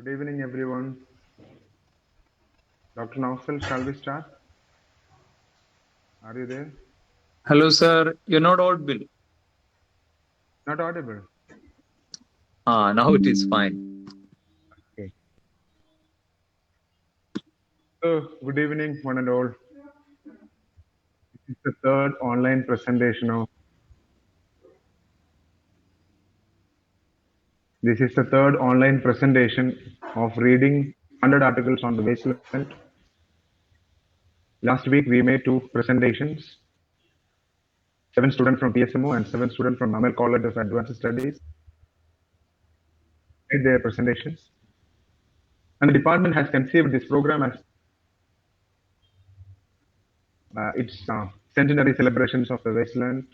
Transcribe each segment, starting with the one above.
Good evening, everyone. Dr. Naufal, shall we start? Are you there? Hello, sir. You're not audible. Not audible. Now it is fine. Okay. So, good evening, one and all. This is the third online presentation of reading 100 articles on the wasteland. Last week we made two presentations. 7 students from PSMO and 7 students from Amal College of Advanced Studies made their presentations. And the department has conceived this program as its centenary celebrations of the wasteland.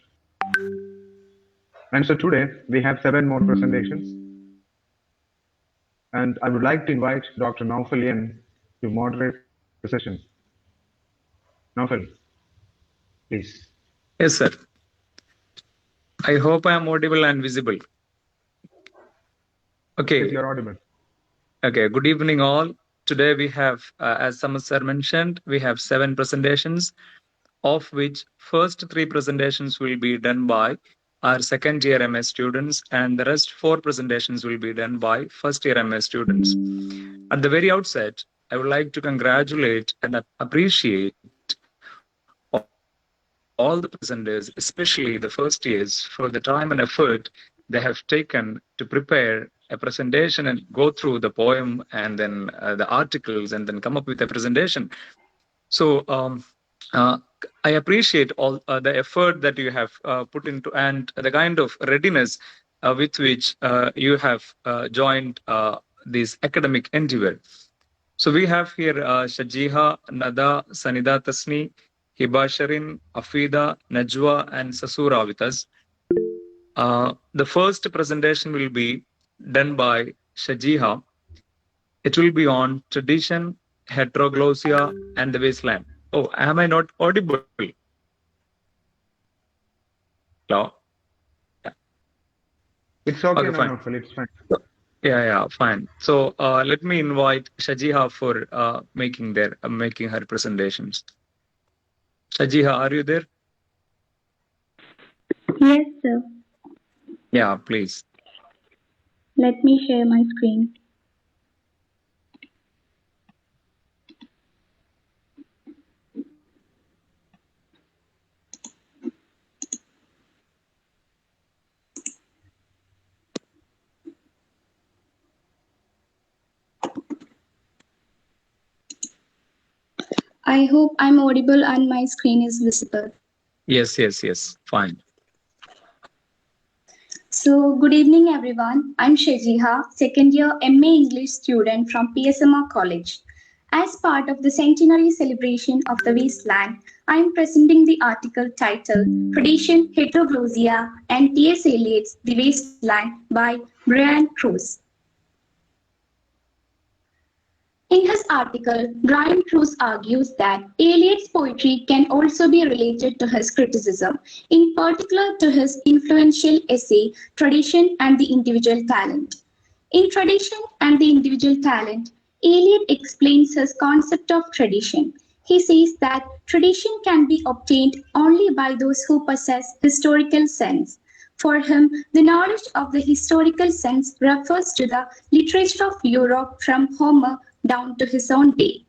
And so today we have 7 more presentations. And I would like to invite Dr. Naufal to moderate the session. Naufal, please. Yes, sir. I hope I am audible and visible. Okay. Yes, you're audible. Okay. Good evening, all. Today we have, as Samas sir mentioned, we have 7 presentations, of which first 3 presentations will be done by our second year MS students, and the rest 4 presentations will be done by first year MS students. At the very outset, I would like to congratulate and appreciate all the presenters, especially the first years, for the time and effort they have taken to prepare a presentation and go through the poem and then the articles and then come up with a presentation. So I appreciate all the effort that you have put into and the kind of readiness with which you have joined this academic endeavor. So we have here Shajiha, Nada, Sanida Tasni, Hibasharin, Afida, Najwa, and Sasura with us. The first presentation will be done by Shajiha. It will be on tradition, heteroglossia, and the wasteland. Oh, am I not audible? Hello? Yeah. It's okay, okay, fine. Naufal, it's fine. Yeah, fine. So let me invite Shajiha for making her presentations. Shajiha, are you there? Yes, sir. Yeah, please. Let me share my screen. I hope I'm audible and my screen is visible. Yes, fine. So, good evening, everyone. I'm Shajiha, second year MA English student from PSMO College. As part of the centenary celebration of the wasteland, I'm presenting the article titled Tradition, Heteroglossia, and T.S. Eliot's The Wasteland by Brian Cruz. In his article, Brian Cruz argues that Eliot's poetry can also be related to his criticism, in particular to his influential essay, Tradition and the Individual Talent. In Tradition and the Individual Talent, Eliot explains his concept of tradition. He says that tradition can be obtained only by those who possess historical sense. For him, the knowledge of the historical sense refers to the literature of Europe from Homer down to his own day.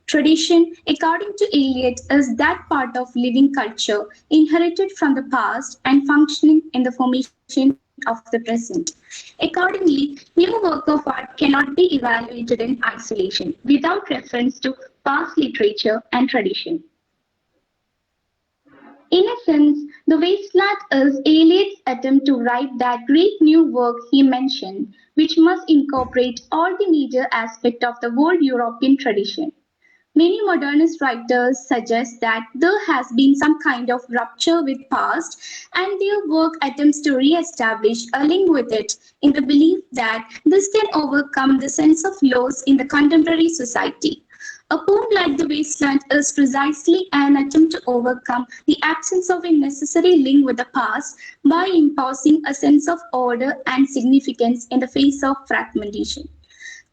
Tradition, according to Eliot, is that part of living culture inherited from the past and functioning in the formation of the present. Accordingly, new work of art cannot be evaluated in isolation without reference to past literature and tradition. In a sense, The Wasteland is Eliot's attempt to write that great new work he mentioned, which must incorporate all the major aspects of the old European tradition. Many modernist writers suggest that there has been some kind of rupture with past, and their work attempts to re-establish a link with it in the belief that this can overcome the sense of loss in the contemporary society. A poem like The Wasteland is precisely an attempt to overcome the absence of a necessary link with the past by imposing a sense of order and significance in the face of fragmentation.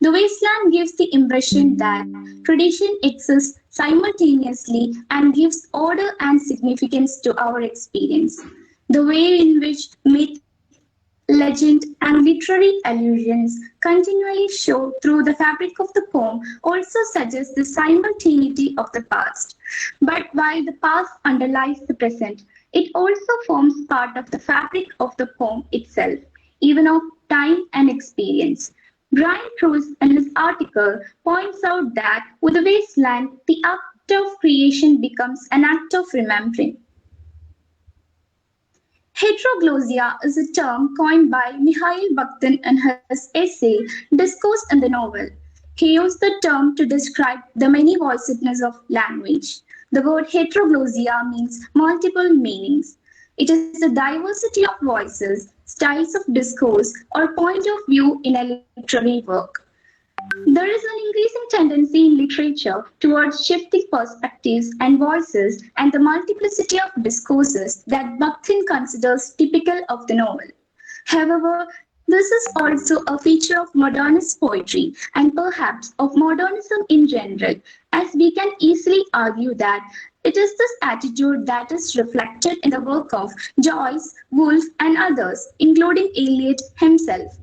The wasteland gives the impression that tradition exists simultaneously and gives order and significance to our experience. The way in which myth, legend, and literary allusions continually show through the fabric of the poem also suggests the simultaneity of the past. But while the past underlies the present, it also forms part of the fabric of the poem itself, even of time and experience. Brian Cruz, in his article, points out that with the wasteland, the act of creation becomes an act of remembering. Heteroglossia is a term coined by Mikhail Bakhtin in his essay Discourse in the Novel. He used the term to describe the many voicedness of language. The word heteroglossia means multiple meanings. It is the diversity of voices, styles of discourse, or point of view in a literary work. There is an increasing tendency in literature towards shifting perspectives and voices and the multiplicity of discourses that Bakhtin considers typical of the novel. However, this is also a feature of modernist poetry and perhaps of modernism in general, as we can easily argue that it is this attitude that is reflected in the work of Joyce, Woolf, and others, including Eliot himself.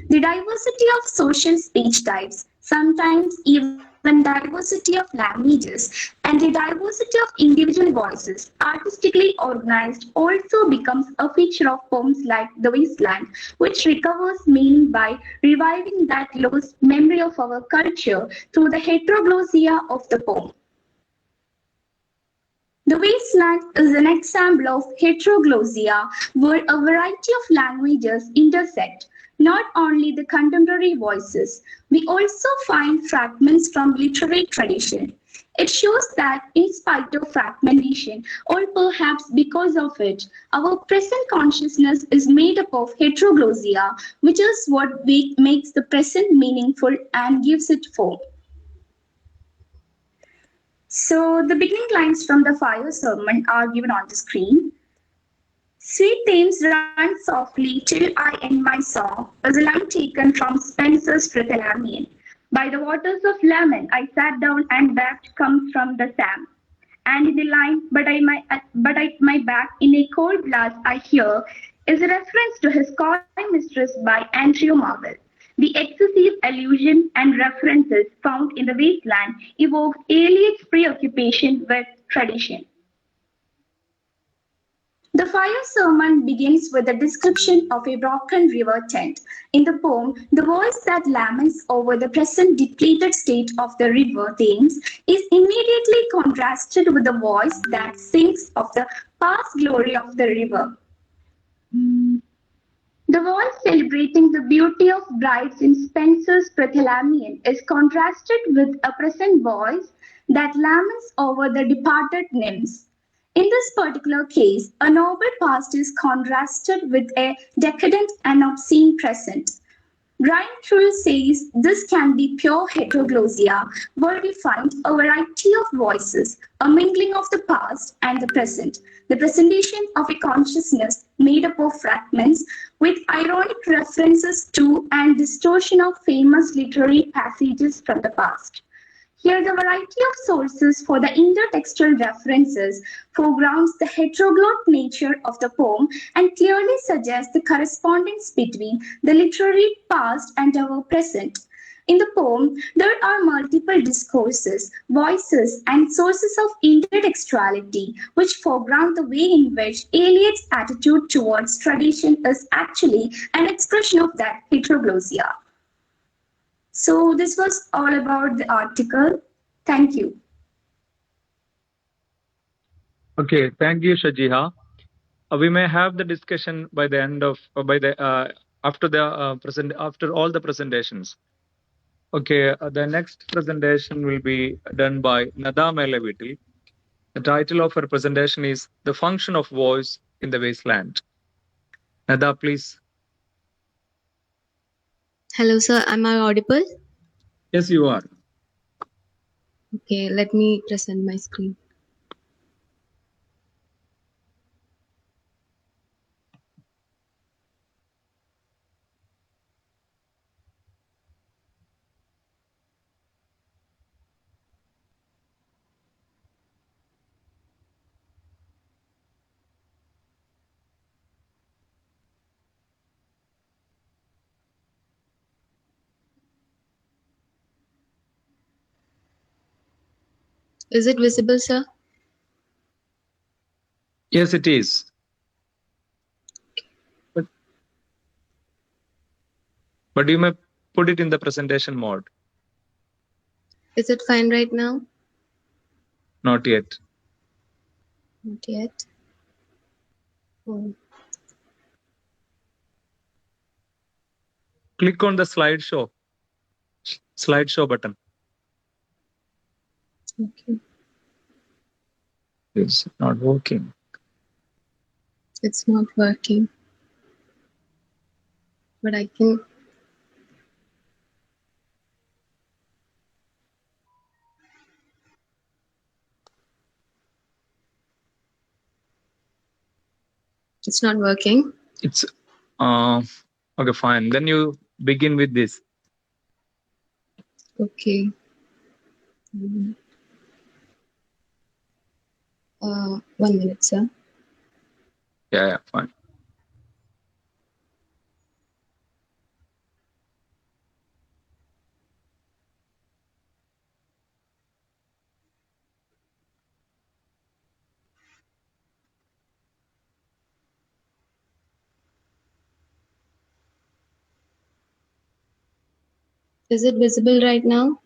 The diversity of social speech types, sometimes even diversity of languages, and the diversity of individual voices, artistically organized, also becomes a feature of poems like The Wasteland, which recovers meaning by reviving that lost memory of our culture through the heteroglossia of the poem. The wasteland is an example of heteroglossia where a variety of languages intersect, not only the contemporary voices, we also find fragments from literary tradition. It shows that, in spite of fragmentation, or perhaps because of it, our present consciousness is made up of heteroglossia, which is what makes the present meaningful and gives it form. So the beginning lines from the fire sermon are given on the screen. Sweet Thames run softly till I end my song is a line taken from Spenser's Trithylamian. By the waters of Lemon I sat down and wept comes from the Sam. And in the line, but at my back in a cold blast I hear is a reference to his coy mistress by Andrew Marvell. The excessive allusion and references found in the wasteland evoke Eliot's preoccupation with tradition. The fire sermon begins with a description of a broken river tent. In the poem, the voice that laments over the present depleted state of the river Thames is immediately contrasted with the voice that sings of the past glory of the river. The voice celebrating the beauty of brides in Spenser's Trithylamian is contrasted with a present voice that laments over the departed nymphs. In this particular case, a noble past is contrasted with a decadent and obscene present. Brian Trull says this can be pure heteroglossia, where we find a variety of voices, a mingling of the past and the present, the presentation of a consciousness made up of fragments with ironic references to and distortion of famous literary passages from the past. Here, the variety of sources for the intertextual references foregrounds the heteroglot nature of the poem and clearly suggests the correspondence between the literary past and our present. In the poem, there are multiple discourses, voices, and sources of intertextuality which foreground the way in which Eliot's attitude towards tradition is actually an expression of that heteroglossia. So this was all about the article. Thank you. Okay, thank you, Shajiha. We may have the discussion by the end of by the after the after all the presentations. Okay, the next presentation will be done by Nada Melevitil. The title of her presentation is "The Function of Voice in the Wasteland." Nada, please. Hello, sir. Am I audible? Yes, you are. Okay, let me present my screen. Is it visible, sir? Yes, it is. But you may put it in the presentation mode. Is it fine right now? Not yet. Not yet. Oh, Click on the slideshow button. okay. It's not working. It's not working. But I can. It's not working. It's okay, fine. Then you begin with this. Okay. 1 minute, sir. Yeah, fine. Is it visible right now?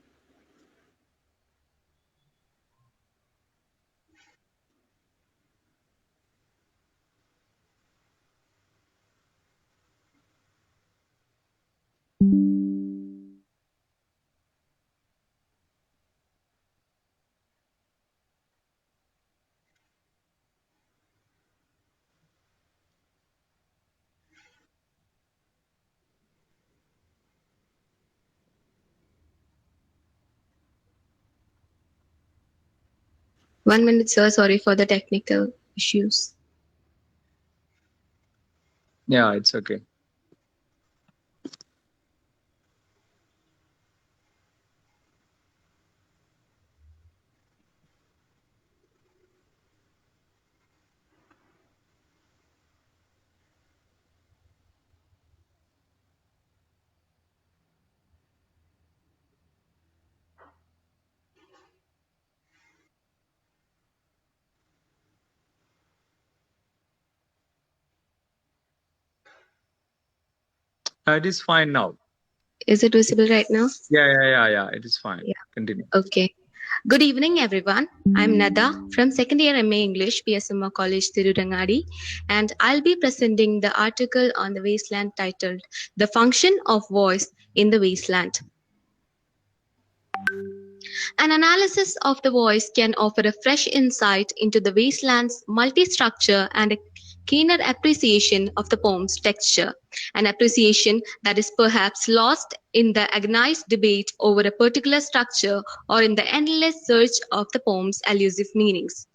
One minute, sir. Sorry for the technical issues. Yeah, it's okay. It is fine now. Is it visible right now? Yeah. It is fine. Yeah. Continue. Okay. Good evening, everyone. I'm Nada from second year MA English, PSMO College, Tirurangadi, and I'll be presenting the article on the wasteland titled The Function of Voice in the Wasteland. An analysis of the voice can offer a fresh insight into the wasteland's multi-structure and a keener appreciation of the poem's texture, an appreciation that is perhaps lost in the agonized debate over a particular structure or in the endless search of the poem's elusive meanings.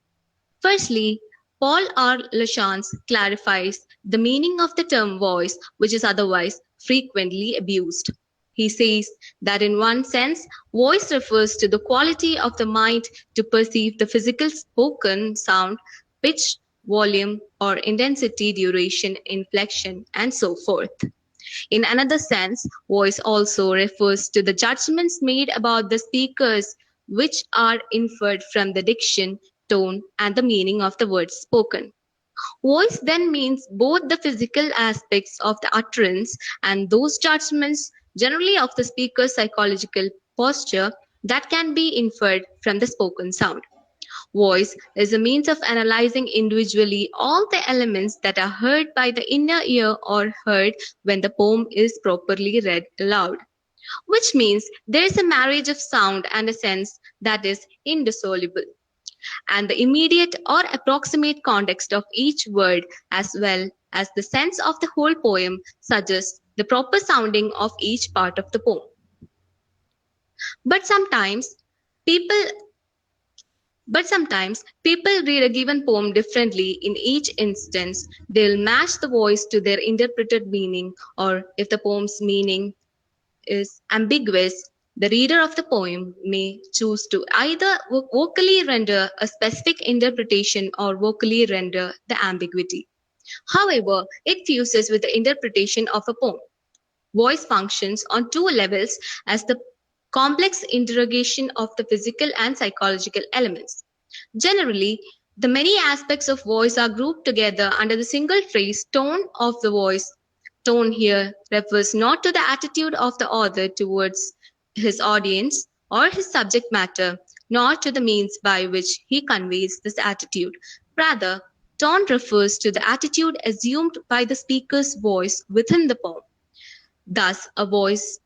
Firstly, Paul R. Lachance clarifies the meaning of the term voice, which is otherwise frequently abused. He says that in one sense, voice refers to the quality of the mind to perceive the physical spoken sound, pitch, volume, or intensity, duration, inflection, and so forth. In another sense, voice also refers to the judgments made about the speakers, which are inferred from the diction, tone, and the meaning of the words spoken. Voice then means both the physical aspects of the utterance and those judgments, generally of the speaker's psychological posture, that can be inferred from the spoken sound. Voice is a means of analyzing individually all the elements that are heard by the inner ear or heard when the poem is properly read aloud, which means there is a marriage of sound and a sense that is indissoluble, and the immediate or approximate context of each word as well as the sense of the whole poem suggests the proper sounding of each part of the poem. But sometimes people But sometimes people read a given poem differently. In each instance, they'll match the voice to their interpreted meaning, or if the poem's meaning is ambiguous, the reader of the poem may choose to either vocally render a specific interpretation or vocally render the ambiguity. However, it fuses with the interpretation of a poem. Voice functions on two levels as the complex interrogation of the physical and psychological elements. Generally, the many aspects of voice are grouped together under the single phrase tone of the voice. Tone here refers not to the attitude of the author towards his audience or his subject matter, nor to the means by which he conveys this attitude. Rather, tone refers to the attitude assumed by the speaker's voice within the poem. Thus, a voice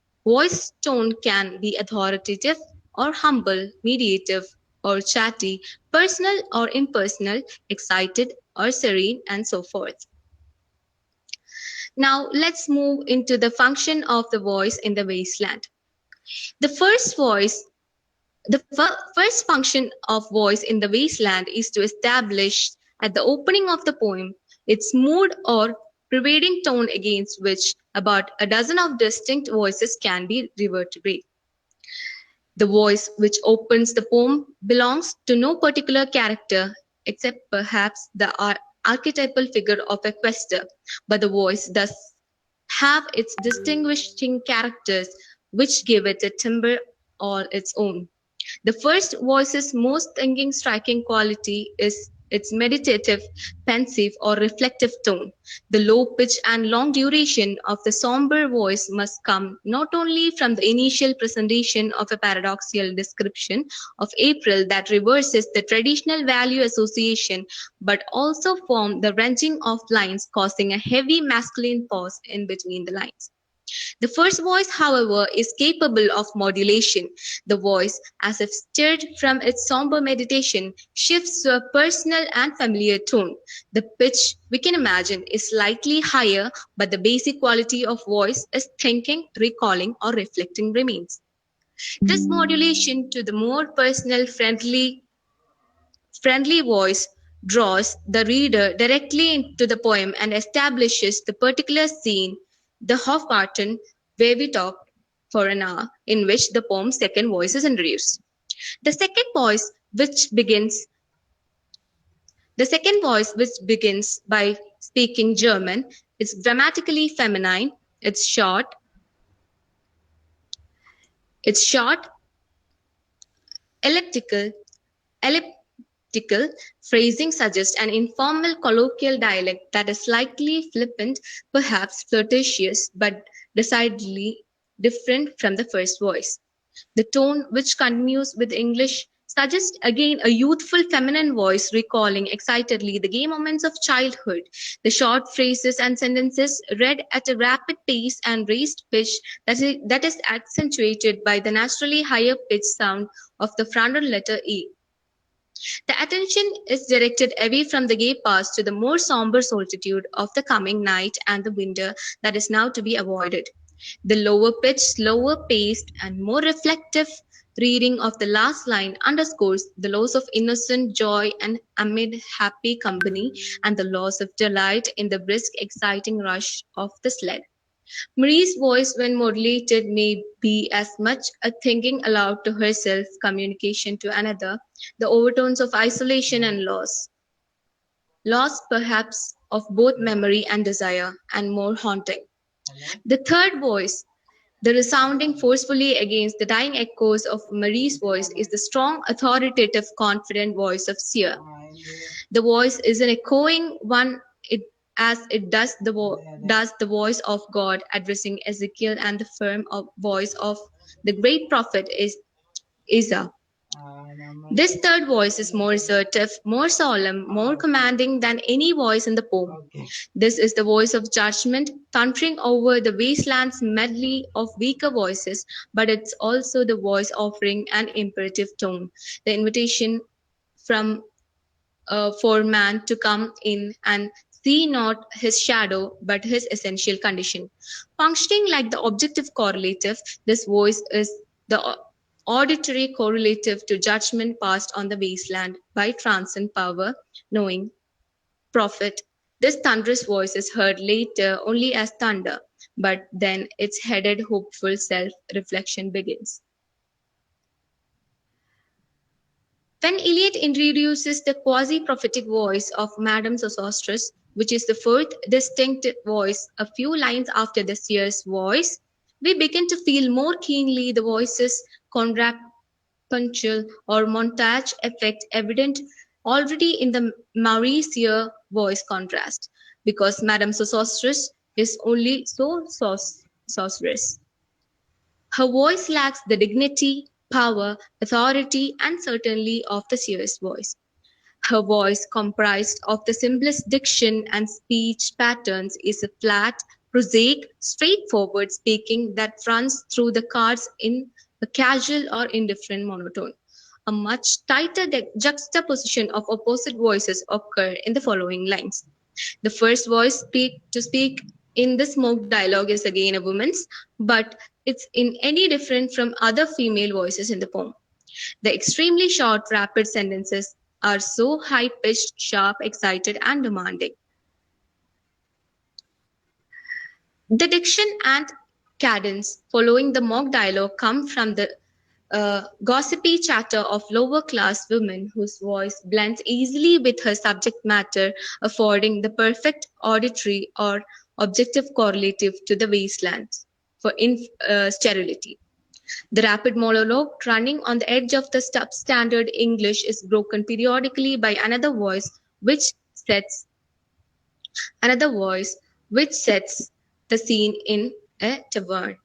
tone can be authoritative or humble, mediative or chatty, personal or impersonal, excited or serene, and so forth. Now, let's move into the function of the voice in the wasteland. The first voice the first function of voice in the wasteland is to establish at the opening of the poem its mood or prevailing tone against which about a dozen of distinct voices can be reverberate. The voice which opens the poem belongs to no particular character except perhaps the archetypal figure of a quester, but the voice does have its distinguishing characters which give it a timbre all its own. The first voice's most striking quality is its meditative, pensive, or reflective tone. The low pitch and long duration of the somber voice must come not only from the initial presentation of a paradoxical description of April that reverses the traditional value association, but also from the wrenching of lines causing a heavy masculine pause in between the lines. The first voice, however, is capable of modulation. The voice, as if stirred from its somber meditation, shifts to a personal and familiar tone. The pitch, we can imagine, is slightly higher, but the basic quality of voice is thinking, recalling, or reflecting remains. This modulation to the more personal, friendly voice draws the reader directly into the poem and establishes the particular scene, the Hofgarten, where we talk for an hour, in which the poem's second voice is introduced. The second voice, which begins by speaking German, is grammatically feminine. It's short, elliptical, elliptical phrasing suggests an informal colloquial dialect that is slightly flippant, perhaps flirtatious, but decidedly different from the first voice. The tone, which continues with English, suggests again a youthful feminine voice recalling excitedly the gay moments of childhood. The short phrases and sentences read at a rapid pace and raised pitch that is accentuated by the naturally higher pitched sound of the frontal letter E. The attention is directed away from the gay past to the more somber solitude of the coming night and the winter that is now to be avoided. The lower pitched, slower paced, and more reflective reading of the last line underscores the loss of innocent joy and amid happy company, and the loss of delight in the brisk, exciting rush of the sled. Marie's voice, when modulated, may be as much a thinking aloud to herself, communication to another, the overtones of isolation and loss perhaps of both memory and desire, and more haunting. The third voice, the resounding forcefully against the dying echoes of Marie's voice, is the strong, authoritative, confident voice of Seer. The voice is an echoing one, as it does the voice of God addressing Ezekiel, and the firm voice of the great prophet is Isaiah. This third voice is more assertive, more solemn, more commanding than any voice in the poem. This is the voice of judgment, thundering over the wasteland's medley of weaker voices, but it's also the voice offering an imperative tone, the invitation from for man to come in and see not his shadow but his essential condition. Functioning like the objective correlative, this voice is the auditory correlative to judgment passed on the wasteland by transcend power, knowing prophet. This thunderous voice is heard later only as thunder, but then its headed hopeful self-reflection begins. When Eliot introduces the quasi-prophetic voice of Madame Sosostris, which is the fourth distinct voice a few lines after the seer's voice, We begin to feel more keenly the voices contrapuntal or montage effect evident already in the Mauricio voice contrast, because Madame Sosostris is only so sorceress. Her voice lacks the dignity, power, authority, and certainly of the seer's voice. Her voice, comprised of the simplest diction and speech patterns, is a flat, prosaic, straightforward speaking that runs through the cards in a casual or indifferent monotone. A much tighter juxtaposition of opposite voices occur in the following lines. The first voice to speak in this smoke dialogue is again a woman's, but it's in any different from other female voices in the poem. The extremely short, rapid sentences are so high pitched, sharp, excited, and demanding. The diction and cadence following the mock dialogue come from the gossipy chatter of lower class women whose voice blends easily with her subject matter, affording the perfect auditory or objective correlative to the wasteland for sterility. The rapid monologue, running on the edge of the substandard English, is broken periodically by sets another voice which sets the scene in a tavern.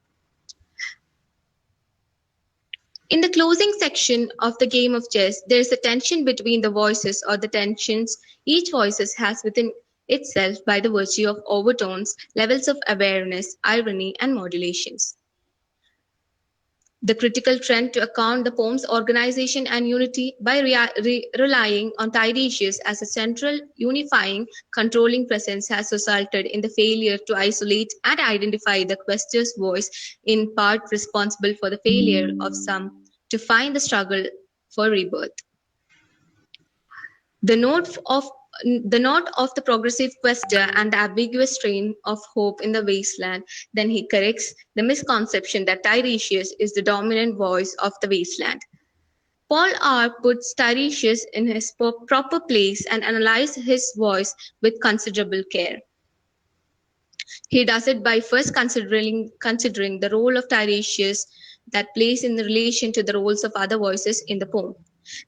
In the closing section of the game of chess, there is a tension between the voices or the tensions each voice has within itself by the virtue of overtones, levels of awareness, irony, and modulations. The critical trend to account the poem's organization and unity by relying on Tiresias as a central, unifying, controlling presence has resulted in the failure to isolate and identify the quester's voice, in part responsible for the failure of some to find the struggle for rebirth. The note of the progressive quester and the ambiguous strain of hope in the wasteland, then he corrects the misconception that Tiresias is the dominant voice of the wasteland. Paul R. puts Tiresias in his proper place and analyzes his voice with considerable care. He does it by first considering the role of Tiresias that plays in relation to the roles of other voices in the poem.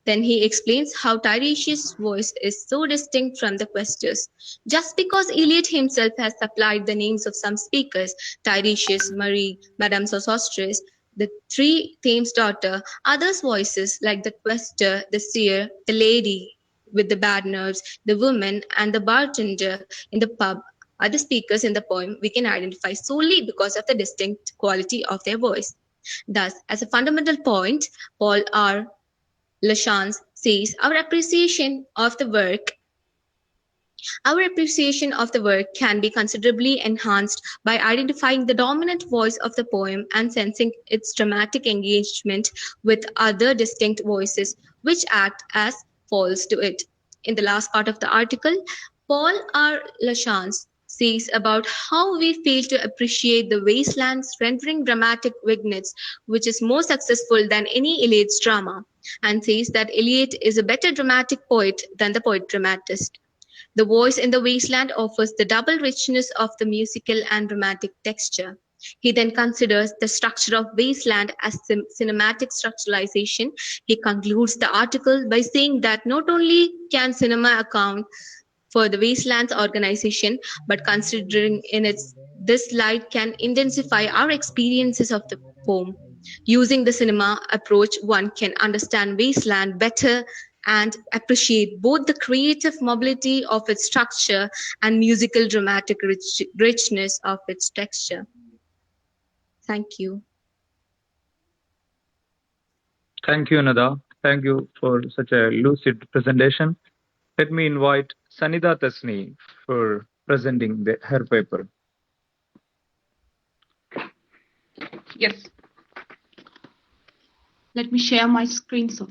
Then he explains how Tiresias' voice is so distinct from the questors. Just because Eliot himself has supplied the names of some speakers, Tiresias, Marie, Madame Sosostris, the three Thames daughter, others' voices like the questor, the seer, the lady with the bad nerves, the woman, and the bartender in the pub are the speakers in the poem we can identify solely because of the distinct quality of their voice. Thus, as a fundamental point, Paul R. Lachance says our appreciation of the work can be considerably enhanced by identifying the dominant voice of the poem and sensing its dramatic engagement with other distinct voices which act as foils to it. In the last part of the article, Paul R. Lachance says about how we fail to appreciate the wasteland's rendering dramatic vignettes, which is more successful than any Eliot's drama, and says that Eliot is a better dramatic poet than the poet dramatist. The voice in the wasteland offers the double richness of the musical and dramatic texture. He then considers the structure of wasteland as cinematic structuralization. He concludes the article by saying that not only can cinema account for the wasteland's organization, but considering in its this light can intensify our experiences of the poem. Using the cinema approach, one can understand wasteland better and appreciate both the creative mobility of its structure and musical dramatic richness of its texture. Thank you. Thank you, Nada. Thank you for such a lucid presentation. Let me invite Sanida Tasni for presenting her paper. Yes. Let me share my screen. So.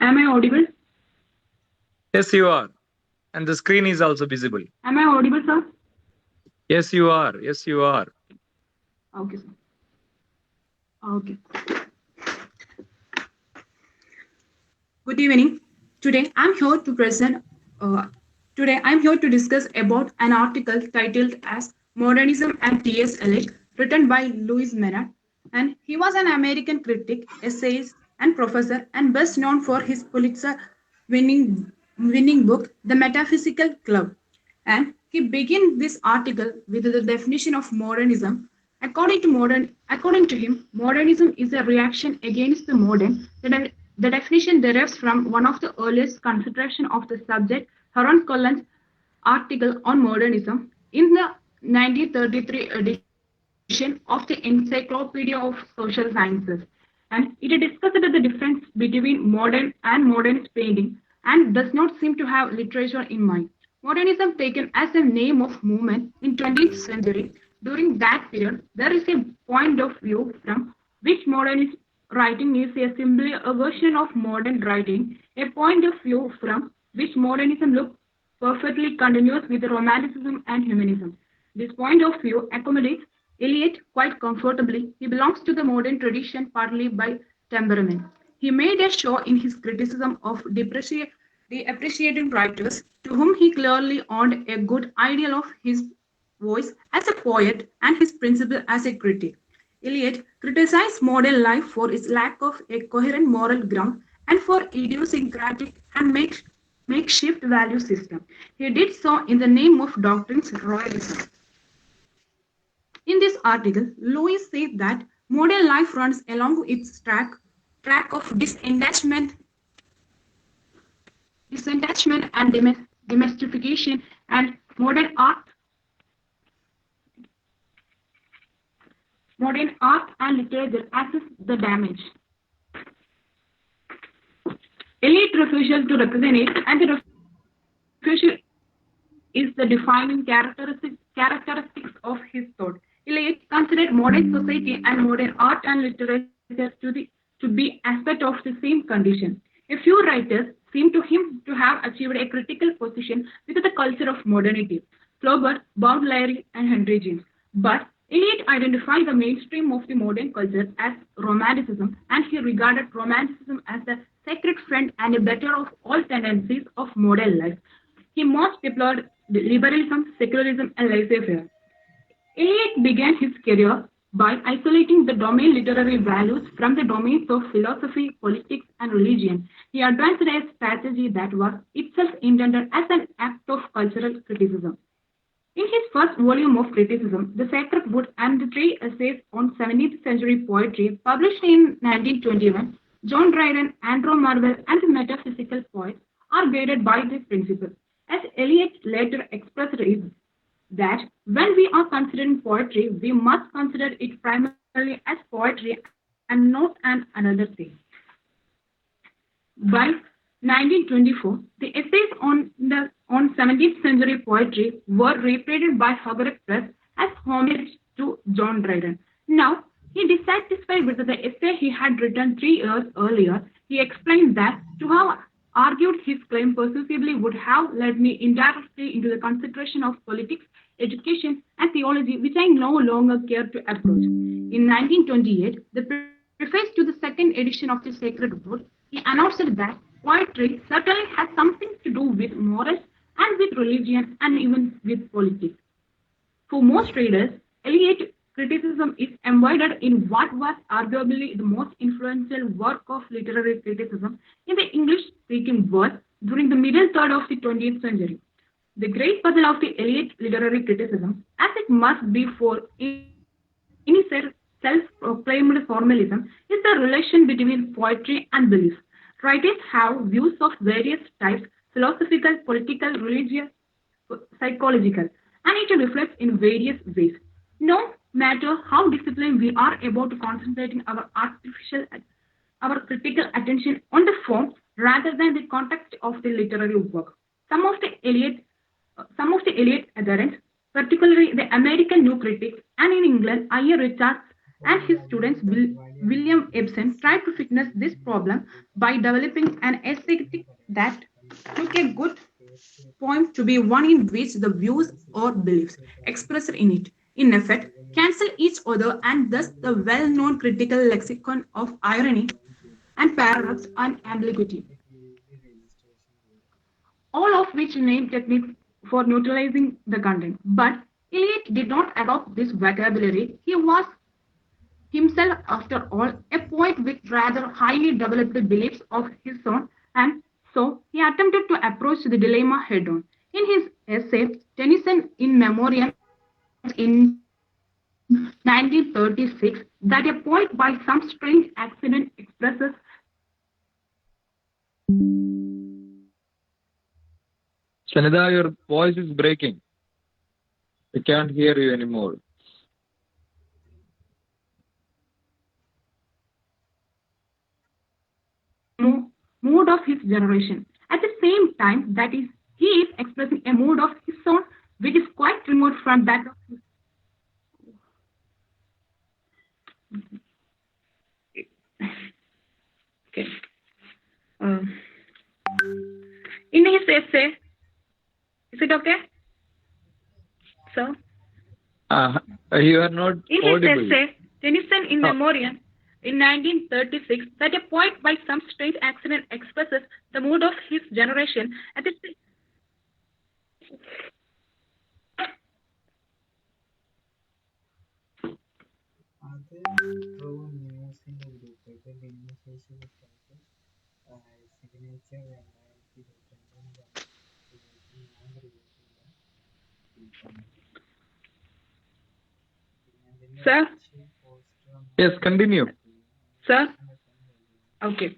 Am I audible? Yes, you are. And the screen is also visible. Am I audible, sir? Yes, you are. Yes, you are. Okay, sir. Okay. Good evening. Today I'm here to present. Today I'm here to discuss about an article titled as "Modernism and T.S. Eliot," written by Louis Menard, and he was an American critic, essayist, and professor, and best known for his Pulitzer winning book, The Metaphysical Club. And he began this article with the definition of modernism. According to him, modernism is a reaction against the modern. The definition derives from one of the earliest consideration of the subject, Harold Cullen's article on modernism in the 1933 edition of the Encyclopedia of Social Sciences. And it discussed the difference between modern and modernist painting and does not seem to have literature in mind. Modernism taken as a name of movement in 20th century. During that period, there is a point of view from which modernist writing is simply a version of modern writing, a point of view from which modernism looks perfectly continuous with romanticism and humanism. This point of view accommodates Eliot quite comfortably. He belongs to the modern tradition partly by temperament. He made a show in his criticism of depreciating writers, to whom he clearly owned a good ideal of his voice as a poet and his principle as a critic. Eliot criticized modern life for its lack of a coherent moral ground and for idiosyncratic and makeshift value system. He did so in the name of doctrines royalism. In this article, Louis said that modern life runs along its track of disattachment and domestication, and modern art and literature assess the damage. Eliot refusal to recognize and the refusal is the defining characteristics of his thought. Eliot considered modern society and modern art and literature to be aspects of the same condition. A few writers seem to him to have achieved a critical position within the culture of modernity: Flaubert, Baudelaire, and Henry James. But Eliot identified the mainstream of the modern culture as Romanticism, and he regarded Romanticism as the sacred friend and a better of all tendencies of modern life. He most deplored liberalism, secularism, and laissez-faire. Eliot began his career by isolating the domain literary values from the domains of philosophy, politics, and religion. He advanced a strategy that was itself intended as an act of cultural criticism. In his first volume of criticism, The Sacred Wood and the Three Essays on 17th Century Poetry, published in 1921, John Dryden, Andrew Marvell, and the metaphysical poets are guided by this principle. As Eliot later expressed is that when we are considering poetry, we must consider it primarily as poetry and not an another thing. By 1924, the essays on 17th century poetry were reprinted by Hogwarts Press as homage to John Dryden. Now, he dissatisfied with the essay he had written 3 years earlier. He explained that to have argued his claim persuasively would have led me indirectly into the consideration of politics, education, and theology, which I no longer care to approach. In 1928, the preface to the second edition of the Sacred Wood, he announced that poetry certainly has something to do with morals and with religion and even with politics. For most readers, Eliot's criticism is embodied in what was arguably the most influential work of literary criticism in the English-speaking world during the middle third of the 20th century. The great puzzle of the Eliot literary criticism, as it must be for any self-proclaimed formalism, is the relation between poetry and belief. Writers have views of various types: philosophical, political, religious, psychological, and it reflects in various ways. No matter how disciplined we are about concentrating our critical attention on the form rather than the context of the literary work. Some of the Eliot adherents, particularly the American New Critics, and in England, I. A. Richards and his students William Ibsen tried to fitness this problem by developing an aesthetic that took a good poem to be one in which the views or beliefs expressed in it, in effect, cancel each other, and thus the well known critical lexicon of irony and paradox and ambiguity, all of which name techniques for neutralizing the content. But Eliot did not adopt this vocabulary. He was himself, after all, a poet with rather highly developed beliefs of his own, and so he attempted to approach the dilemma head on. In his essay, Tennyson in Memoriam in 1936, that a poet by some strange accident expresses Sanida, your voice is breaking. I can't hear you anymore. mood of his generation. At the same time, that is, he is expressing a mood of his own which is quite remote from that of his. Okay. In his essay, is it okay? So, You are not in audible. his essay, Tennyson in Memoriam in 1936, that a poet by some strange accident expresses the mood of his generation at the അത് true ന്യൂസിൻ്റെ ഗ്രൂപ്പിലേക്ക് ഭിന്നശേഷി കിട്ടാത്ത signature 2022 Sir? Yes, continue. Sir? Okay.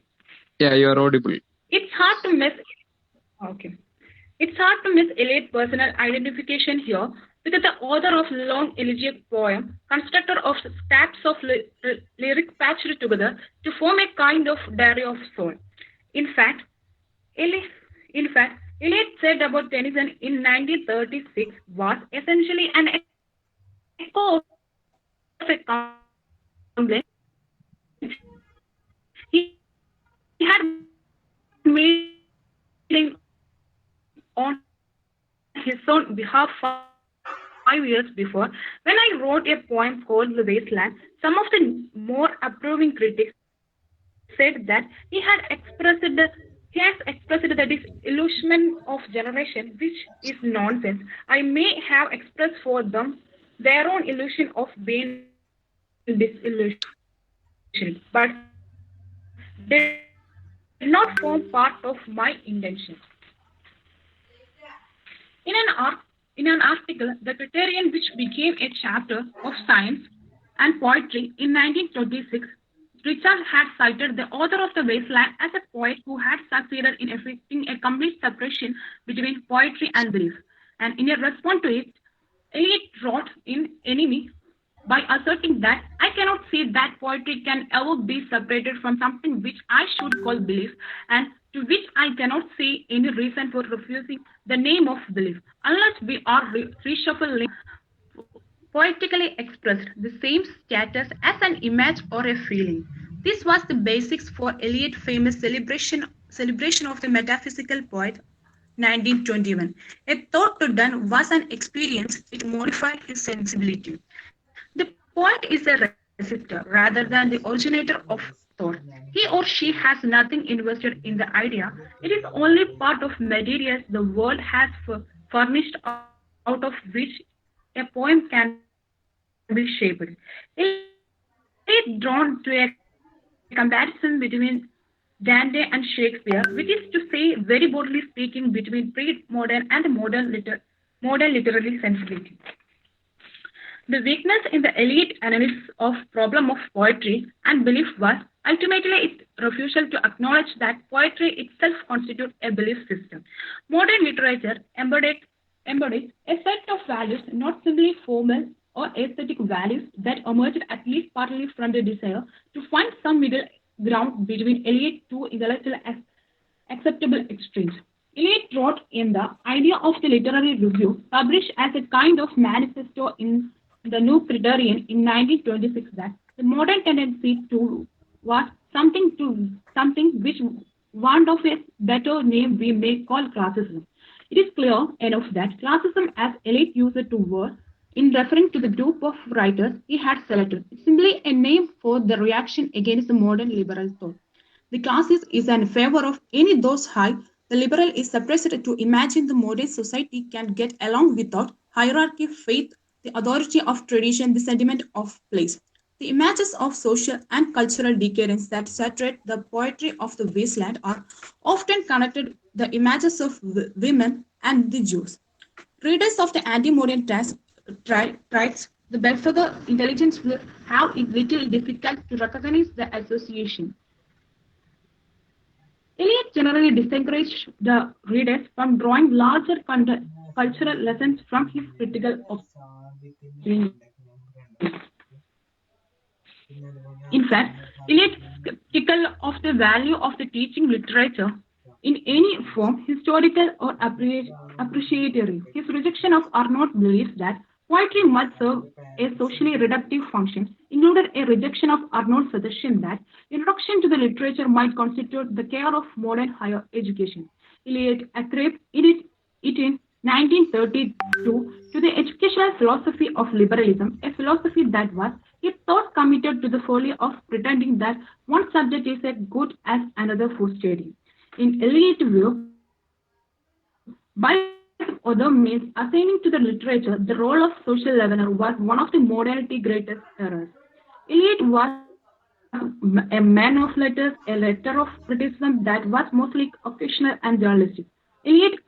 Yeah, you are audible. It's hard to miss. Okay. It's hard to miss Eliot's personal identification here because the author of long elegiac poem, constructor of scraps of lyric patched together to form a kind of diary of soul. In fact, Eliot said about Tennyson in 1936 was essentially an echo of a complaint he had made on his own behalf 5 years before. When I wrote a poem called The Wasteland, some of the more approving critics said that he has expressed the disillusionment of generation, which is nonsense. I may have expressed for them their own illusion of being disillusioned, but did not form part of my intention. In an article, The Criterion, which became a chapter of Science and Poetry in 1926, Richard had cited the author of The Wasteland as a poet who had succeeded in effecting a complete separation between poetry and belief. And in a response to it, Eliot wrote in Enemy by asserting that I cannot see that poetry can ever be separated from something which I should call belief, and to which I cannot see any reason for refusing the name of belief, unless we are reshuffling poetically expressed the same status as an image or a feeling. This was the basics for Eliot's famous celebration of the metaphysical poet, 1921. A thought to done was an experience which modified his sensibility. The poet is a receptor rather than the originator of thought. He or she has nothing invested in the idea. It is only part of materials the world has furnished out of which a poem can be shaped. It is drawn to a comparison between Dante and Shakespeare, which is to say, very broadly speaking, between pre-modern and modern literary sensibility. The weakness in the Eliot analysis of problem of poetry and belief was ultimately its refusal to acknowledge that poetry itself constitutes a belief system. Modern literature embodies a set of values, not simply formal or aesthetic values, that emerged at least partly from the desire to find some middle ground between Eliot's two intellectual acceptable extremes. Eliot wrote in The Idea of the Literary Review, published as a kind of manifesto in the New Criterion in 1926, that The modern tendency to was something which want of a better name we may call classism. It is clear enough that classism, as Eliot used the word in referring to the group of writers he had selected, is simply a name for the reaction against the modern liberal thought. The classist is in favor of any those high. The liberal is suppressed to imagine the modern society can get along without hierarchy, faith, the authority of tradition, the sentiment of place. The images of social and cultural decadence that saturate the poetry of the wasteland are often connected the images of women and the Jews. Readers of the anti-modern tracts, the Belfagor intelligence will have it little difficult to recognize the association. Eliot generally discouraged the readers from drawing larger cultural lessons from his critical opinion. In fact, Eliot skeptical of the value of the teaching literature in any form, historical or appreciatory. His rejection of Arnold's belief that poetry must serve a socially reductive function included a rejection of Arnold's suggestion that introduction to the literature might constitute the care of modern higher education. Eliot ascribed it in 1932 to the educational philosophy of liberalism, a philosophy that was, he thought, committed to the folly of pretending that one subject is as good as another for study. In Eliot's view, by other means, assigning to the literature the role of social leavener was one of the modernity's greatest errors. Eliot was a man of letters, a letter of criticism that was mostly occasional and journalistic. Eliot,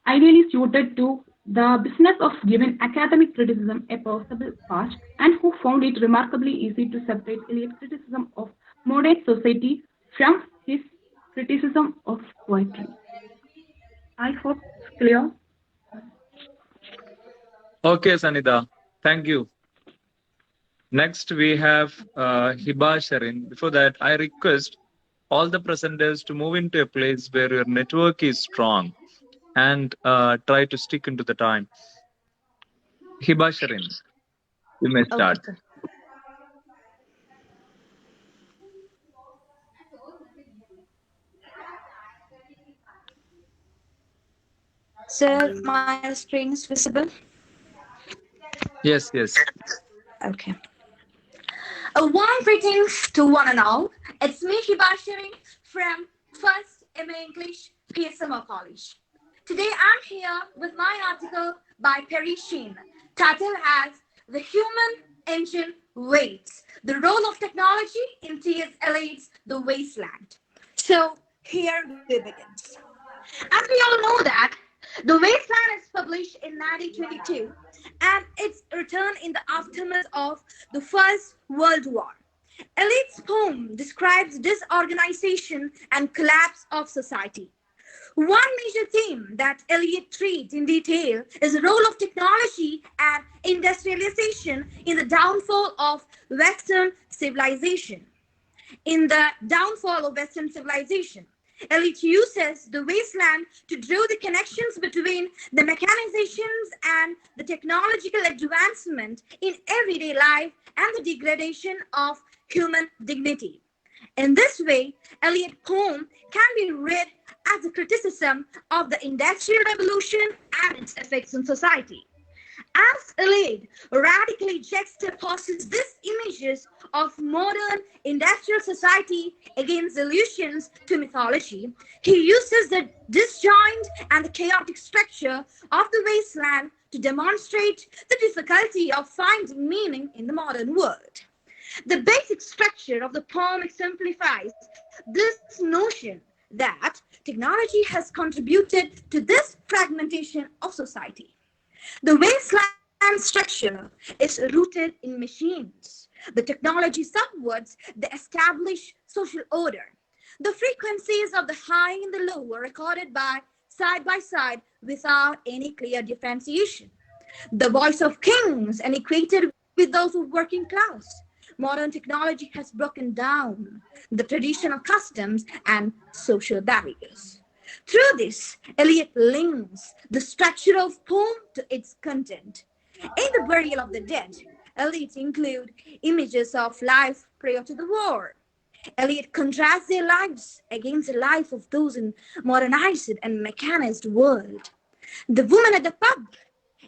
ideally suited to the business of giving academic criticism a possible part, and who found it remarkably easy to separate Eliot's criticism of modern society from his criticism of poetry. I hope it's clear. Okay, Sanida. Thank you. Next, we have Hiba Sharin. Before that, I request all the presenters to move into a place where your network is strong and try to stick into the time. Hiba Sharin, you may Okay, start. sir. Sir, my screen is visible. Yes, yes. Okay. A warm greetings to one and all. It's me, Hibashiri, from First MA English, PSMO College. Today I'm here with my article by Perry Sheen, titled as The Human Engine Waits, the Role of Technology in T.S. Eliot's The Wasteland. So here we begin. As we all know that The Wasteland is published in 1922 and its return in the aftermath of the First World War. Eliot's poem describes disorganization and collapse of society. One major theme that Eliot treats in detail is the role of technology and industrialization in the downfall of Western civilization. In the downfall of Western civilization, Eliot uses the wasteland to draw the connections between the mechanizations and the technological advancement in everyday life and the degradation of human dignity. In this way, Eliot's poem can be read as a criticism of the Industrial Revolution and its effects on society. As Eliot radically juxtaposes these images of modern industrial society against allusions to mythology, he uses the disjoint and the chaotic structure of the wasteland to demonstrate the difficulty of finding meaning in the modern world. The basic structure of the poem exemplifies this notion that technology has contributed to this fragmentation of society. The wasteland structure is rooted in machines. The technology subverts the established social order. The frequencies of the high and the low are recorded by side without any clear differentiation. The voice of kings and equated with those of working class. Modern technology has broken down the traditional customs and social barriers. Through this, Eliot links the structure of poem to its content. In The Burial of the Dead, Elites include images of life prior to the war. Eliot contrasts their lives against the life of those in modernized and mechanized world. The woman at the pub,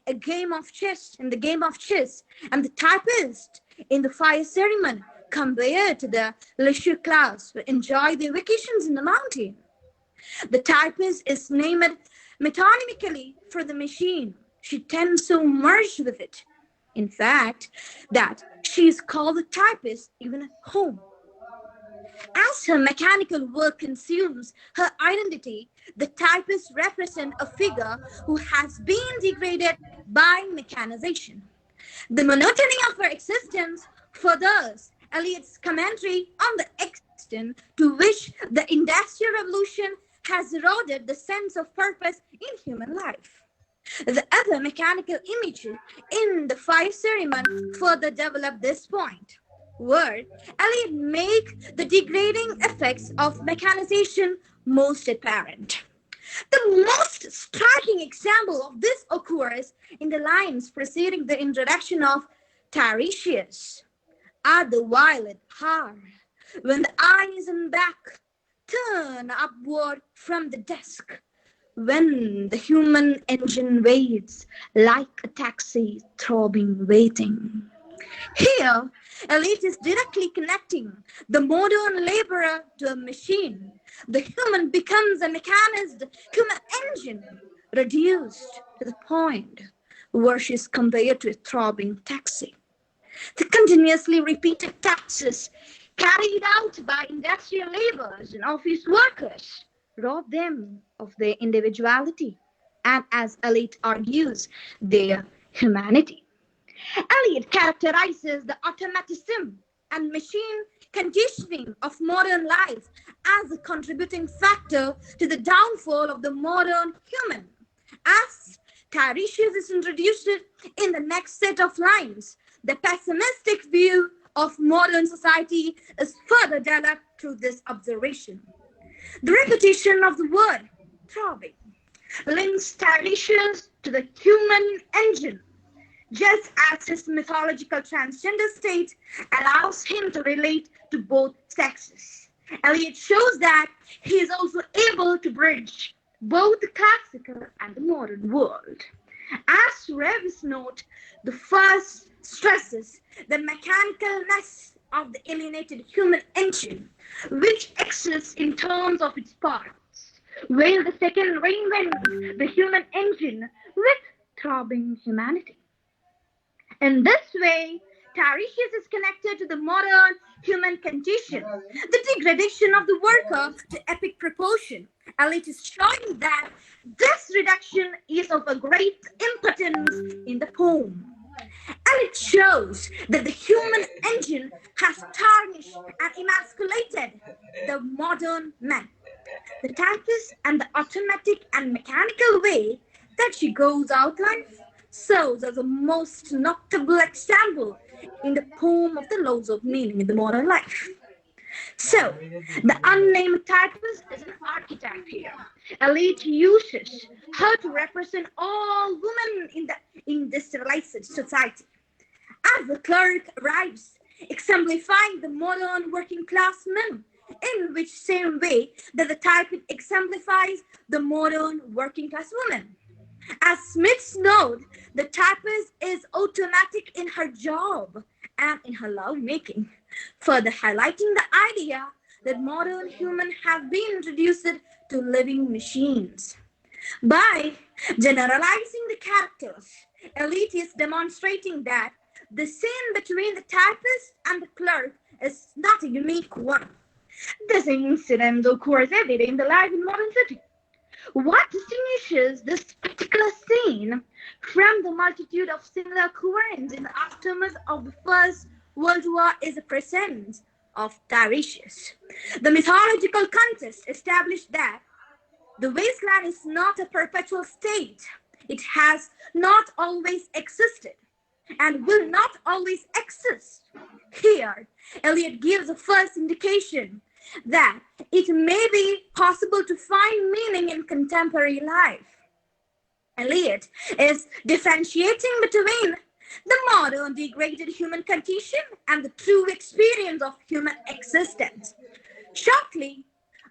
a game of chess in the game of chess, and the typist in the fire ceremony compared to the leisure class who enjoy their vacations in the mountain. The typist is named metonymically for the machine. She tends to merge with it. In fact, that she is called the typist even at home. As her mechanical work consumes her identity, the typist represents a figure who has been degraded by mechanization. The monotony of her existence furthers Eliot's commentary on the extent to which the Industrial Revolution has eroded the sense of purpose in human life. The other mechanical images in the fire ceremony further develop this point, where Eliot make the degrading effects of mechanization most apparent. The most striking example of this occurs in the lines preceding the introduction of Tiresias. At the violet hour, when the eyes and back turn upward from the desk, when the human engine waits like a taxi throbbing waiting. Here, Elite is directly connecting the modern laborer to a machine. The human becomes a mechanized human engine, reduced to the point where she is compared to a throbbing taxi. The continuously repeated tasks carried out by industrial laborers and office workers rob them of their individuality and, as Eliot argues, their humanity. Eliot characterizes the automatism and machine conditioning of modern life as a contributing factor to the downfall of the modern human. As Tiresias is introduced in the next set of lines, the pessimistic view of modern society is further developed through this observation. The repetition of the word throbbing links Tiresias to the human engine, just as his mythological transgender state allows him to relate to both sexes. Eliot shows that he is also able to bridge both the classical and the modern world. As Revis note, the first stresses the mechanicalness of the alienated human engine, which exists in terms of its parts, while the second reinvents the human engine with throbbing humanity. In this way, Tiresias is connected to the modern human condition, the degradation of the worker to epic proportion. Eliot is showing that this reduction is of a great importance in the poem. Eliot shows that the human engine has tarnished and emasculated the modern man. The typist and the automatic and mechanical way that she goes out life serves as a most notable example in the poem of the laws of meaning in the modern life. So, the unnamed typist is an archetype here. Eliot uses her to represent all women in the industrialized society. As the clerk arrives, exemplifying the modern working class men, in which same way that the typist exemplifies the modern working class woman. As Smith's note, the typist is automatic in her job and in her lovemaking, further highlighting the idea that modern humans have been introduced to living machines. By generalizing the characters, Eliot is demonstrating that the scene between the typist and the clerk is not a unique one. This incident occurs every day in the life in modern city. What distinguishes this particular scene from the multitude of similar occurrences in the aftermath of the First World War is the presence of Tiresias. The mythological context established that the wasteland is not a perpetual state. It has not always existed and will not always exist. Here, Eliot gives the first indication that it may be possible to find meaning in contemporary life. Eliot is differentiating between the modern degraded human condition, and the true experience of human existence. Shortly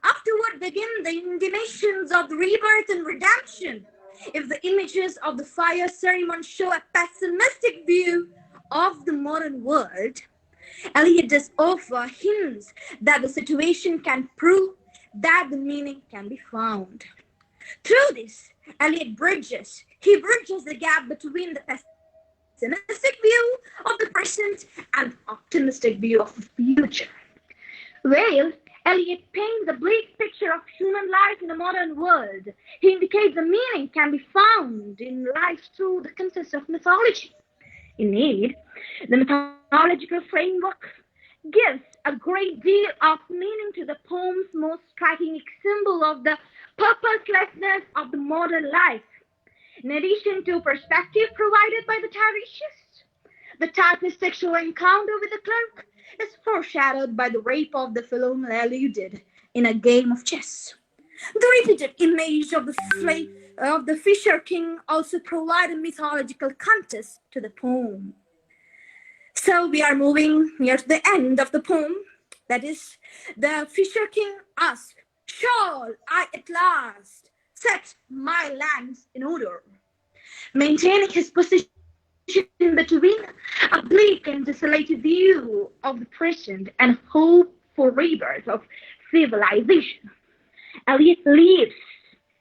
afterward begin the intimations of the rebirth and redemption. If the images of the fire ceremony show a pessimistic view of the modern world, Eliot does offer hints that the situation can prove that the meaning can be found. Through this, Eliot bridges the gap between the pessimistic view of the present and optimistic view of the future. Well, Eliot paints a bleak picture of human life in the modern world. He indicates the meaning can be found in life through the context of mythology. Indeed, the mythological framework gives a great deal of meaning to the poem's most striking symbol of the purposelessness of the modern life. In addition to perspective provided by the Tiresias, the typist's sexual encounter with the clerk is foreshadowed by the rape of the Philomela alluded in a game of chess. The repeated image of the Fisher King also provide a mythological context to the poem. So we are moving near to the end of the poem. That is, the Fisher King asks, "Shall I at last set my lands in order?" Maintaining his position between a bleak and desolated view of the present and hope for rebirth of civilization. Eliot leaves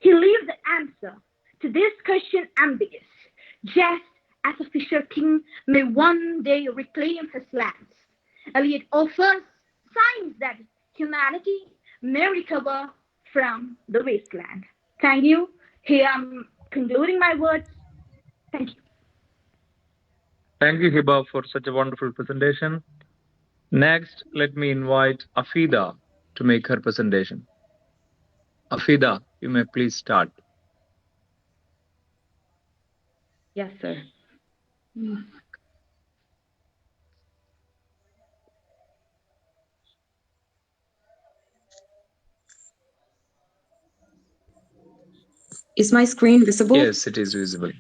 the answer to this question ambiguous, just as a Fisher King may one day reclaim his lands. Eliot offers signs that humanity may recover from the wasteland. Thank you. Here I'm concluding my words. Thank you. Thank you, Hiba, for such a wonderful presentation. Next, let me invite Afida to make her presentation. Afida, you may please start. Yes, sir. Is my screen visible? Yes, it is visible.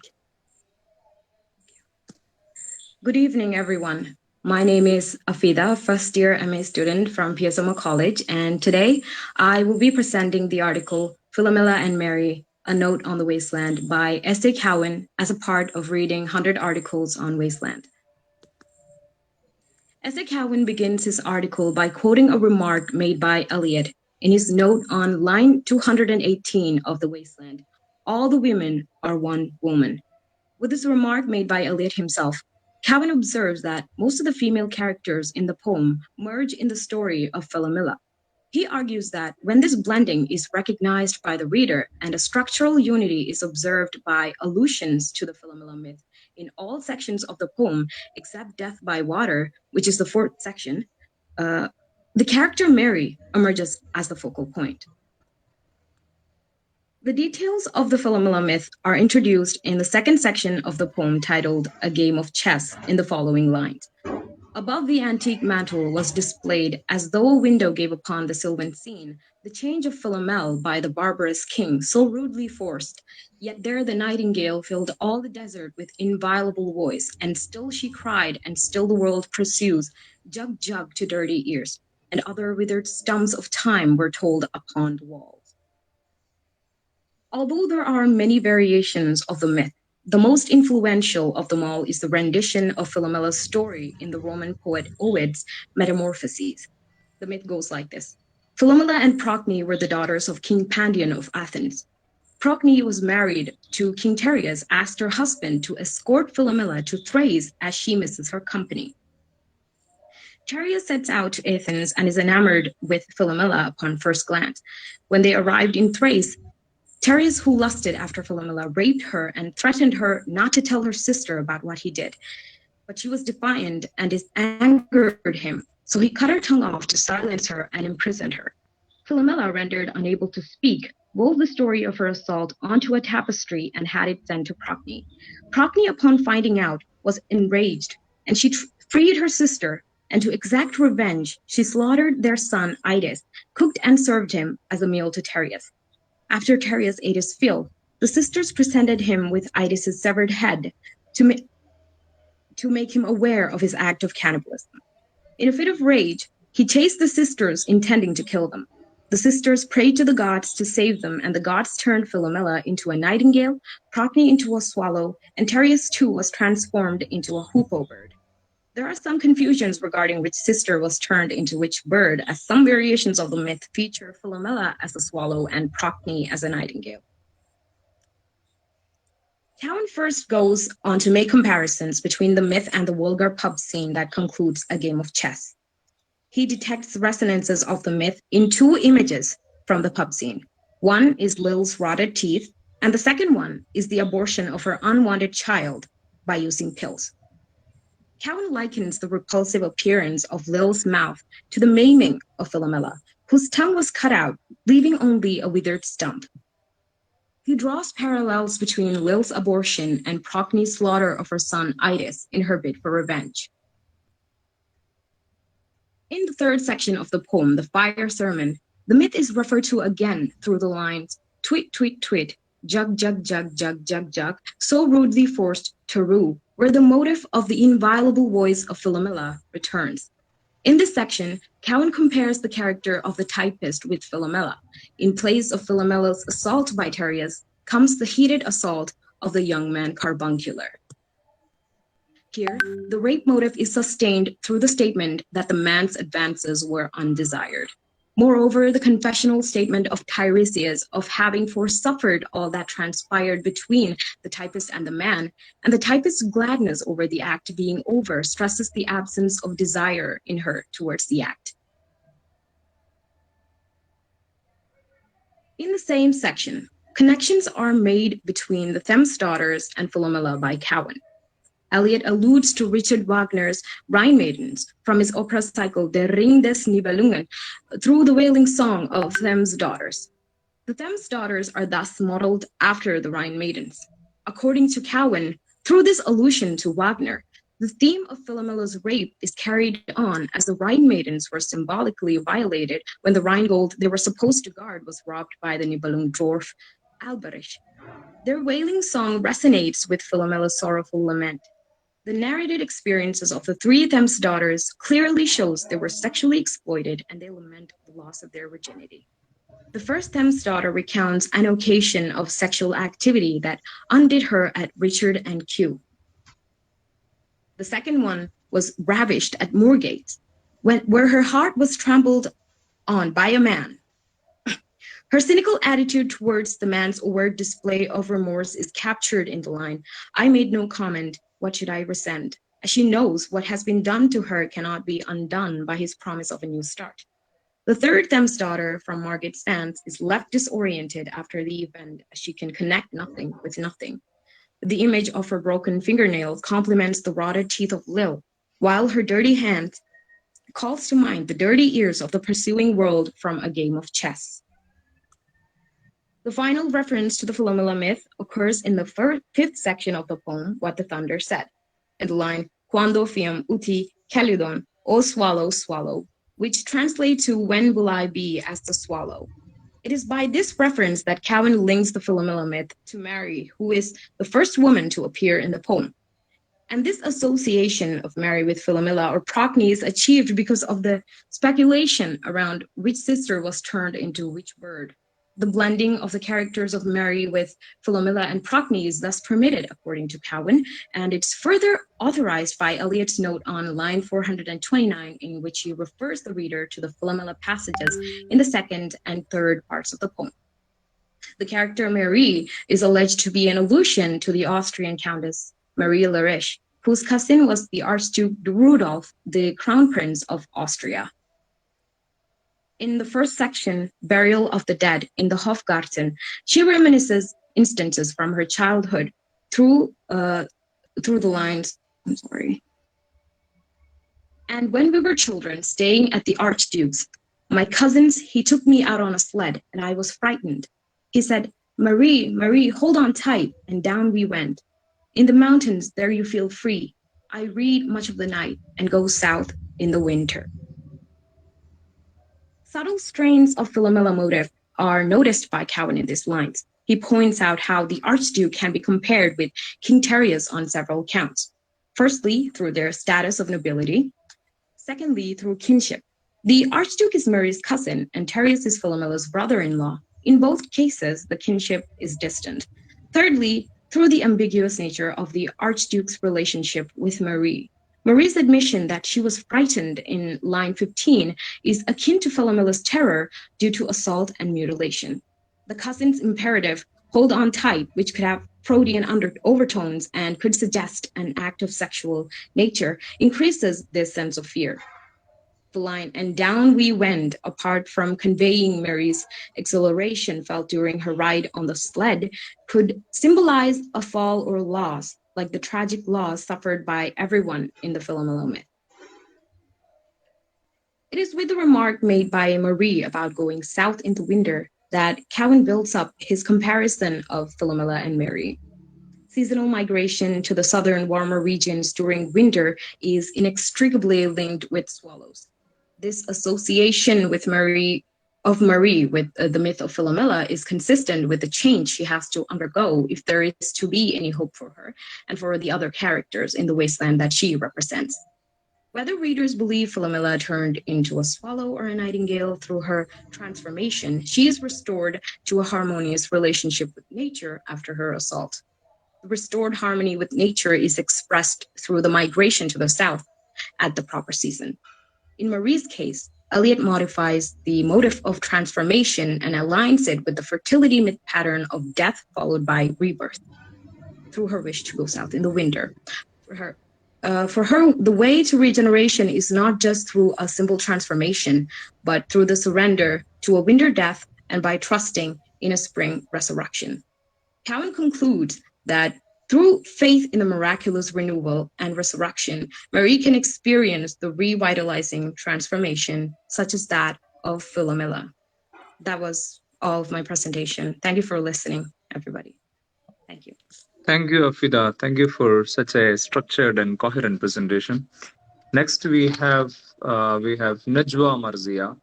Good evening, everyone. My name is Afida, first year MA student from PSMO College, and today I will be presenting the article Philomela and Mary, A Note on the Wasteland by S.A. Cowan as a part of reading 100 articles on wasteland. S.A. Cowan begins his article by quoting a remark made by Eliot in his note on line 218 of The Wasteland. All the women are one woman. With this remark made by Eliot himself, Cowan observes that most of the female characters in the poem merge in the story of Philomela. He argues that when this blending is recognized by the reader and a structural unity is observed by allusions to the Philomela myth in all sections of the poem except Death by Water, which is the fourth section, the character Mary emerges as the focal point. The details of the Philomela myth are introduced in the second section of the poem titled A Game of Chess in the following lines. Above the antique mantle was displayed, as though a window gave upon the sylvan scene, the change of Philomel by the barbarous king so rudely forced. Yet there the nightingale filled all the desert with inviolable voice, and still she cried, and still the world pursues, jug jug to dirty ears, and other withered stumps of time were told upon the walls. Although there are many variations of the myth, the most influential of them all is the rendition of Philomela's story in the Roman poet Ovid's Metamorphoses. The myth goes like this. Philomela and Procne were the daughters of King Pandion of Athens. Procne was married to King Tereus, asked her husband to escort Philomela to Thrace as she misses her company. Tereus sets out to Athens and is enamored with Philomela upon first glance. When they arrived in Thrace, Tereus, who lusted after Philomela, raped her and threatened her not to tell her sister about what he did. But she was defiant and it angered him, so he cut her tongue off to silence her and imprisoned her. Philomela, rendered unable to speak, wove the story of her assault onto a tapestry and had it sent to Procne. Procne, upon finding out, was enraged, and she freed her sister, and to exact revenge, she slaughtered their son Idas, cooked and served him as a meal to Tereus. After Tereus ate his fill, the sisters presented him with Idas's severed head. to make him aware of his act of cannibalism. In a fit of rage, he chased the sisters, intending to kill them. The sisters prayed to the gods to save them, and the gods turned Philomela into a nightingale, Procne into a swallow, and Tereus too was transformed into a hoopoe bird. There are some confusions regarding which sister was turned into which bird, as some variations of the myth feature Philomela as a swallow and Procne as a nightingale. Cowan first goes on to make comparisons between the myth and the vulgar pub scene that concludes a game of chess. He detects resonances of the myth in two images from the pub scene. One is Lil's rotted teeth, and the second one is the abortion of her unwanted child by using pills. Cowan likens the repulsive appearance of Lil's mouth to the maiming of Philomela, whose tongue was cut out, leaving only a withered stump. He draws parallels between Lil's abortion and Procne's slaughter of her son Idas in her bid for revenge. In the third section of the poem, The Fire Sermon, the myth is referred to again through the lines, tweet, tweet, tweet, jug, jug, jug, jug, jug, jug, so rudely forced to rue, where the motive of the inviolable voice of Philomela returns. In this section, Cowan compares the character of the typist with Philomela. In place of Philomela's assault by Tereus comes the heated assault of the young man Carbuncular. Here, the rape motive is sustained through the statement that the man's advances were undesired. Moreover, the confessional statement of Tiresias of having forsuffered all that transpired between the typist and the man, and the typist's gladness over the act being over, stresses the absence of desire in her towards the act. In the same section, connections are made between the Thames daughters and Philomela by Cowan. Eliot alludes to Richard Wagner's Rhine Maidens from his opera cycle Der Ring des Nibelungen through the wailing song of Thames daughters. The Thames daughters are thus modeled after the Rhine Maidens. According to Cowan, through this allusion to Wagner, the theme of Philomela's rape is carried on as the Rhine Maidens were symbolically violated when the Rheingold they were supposed to guard was robbed by the Nibelung dwarf Alberich. Their wailing song resonates with Philomela's sorrowful lament. The narrated experiences of the three Thames daughters clearly shows they were sexually exploited and they lament the loss of their virginity. The first Thames daughter recounts an occasion of sexual activity that undid her at Richard and Kew. The second one was ravished at Moorgate, where her heart was trampled on by a man. Her cynical attitude towards the man's overt display of remorse is captured in the line, I made no comment, what should I resent? As she knows what has been done to her cannot be undone by his promise of a new start. The third Thames daughter from Margate Sands is left disoriented after the event as she can connect nothing with nothing. The image of her broken fingernail complements the rotted teeth of Lil, while her dirty hand calls to mind the dirty ears of the pursuing world from a game of chess. The final reference to the Philomela myth occurs in the fifth section of the poem, What the Thunder Said, in the line, Quando fiam uti calidon, O swallow, swallow, which translates to when will I be as the swallow. It is by this reference that Cowan links the Philomela myth to Mary, who is the first woman to appear in the poem. And this association of Mary with Philomela or Procne is achieved because of the speculation around which sister was turned into which bird. The blending of the characters of Mary with Philomela and Procne is thus permitted, according to Cowan, and it's further authorized by Eliot's note on line 429, in which he refers the reader to the Philomela passages in the second and third parts of the poem. The character Marie is alleged to be an allusion to the Austrian Countess Marie Leriche, whose cousin was the Archduke Rudolph, the Crown Prince of Austria. In the first section, Burial of the Dead in the Hofgarten, she reminisces instances from her childhood through the lines, And when we were children, staying at the Archduke's, my cousins, he took me out on a sled, and I was frightened. He said, Marie, Marie, hold on tight, and down we went. In the mountains, there you feel free. I read much of the night and go south in the winter. Subtle strains of Philomela motive are noticed by Cowan in these lines. He points out how the Archduke can be compared with King Tereus on several counts. Firstly, through their status of nobility. Secondly, through kinship. The Archduke is Mary's cousin, and Terrius is Philomella's brother-in-law. In both cases, the kinship is distant. Thirdly, through the ambiguous nature of the Archduke's relationship with Marie. Marie's admission that she was frightened in line 15 is akin to Philomella's terror due to assault and mutilation. The cousin's imperative, hold on tight, which could have Freudian overtones and could suggest an act of sexual nature, increases this sense of fear. The line, and down we went, apart from conveying Mary's exhilaration felt during her ride on the sled, could symbolize a fall or loss, like the tragic loss suffered by everyone in the Philomela myth. It is with the remark made by Marie about going south into winter that Cowan builds up his comparison of Philomela and Mary. Seasonal migration to the southern warmer regions during winter is inextricably linked with swallows. This association with Marie with the myth of Philomela is consistent with the change she has to undergo if there is to be any hope for her and for the other characters in the wasteland that she represents. Whether readers believe Philomela turned into a swallow or a nightingale through her transformation, she is restored to a harmonious relationship with nature after her assault. The restored harmony with nature is expressed through the migration to the south at the proper season. In Marie's case, Eliot modifies the motive of transformation and aligns it with the fertility myth pattern of death followed by rebirth through her wish to go south in the winter. For her, the way to regeneration is not just through a simple transformation, but through the surrender to a winter death and by trusting in a spring resurrection. Cowan concludes that through faith in the miraculous renewal and resurrection, Marie can experience the revitalizing transformation, such as that of Philomela. That was all of my presentation. Thank you for listening, everybody. Thank you. Thank you, Afida. Thank you for such a structured and coherent presentation. Next, we have Najwa Marzia,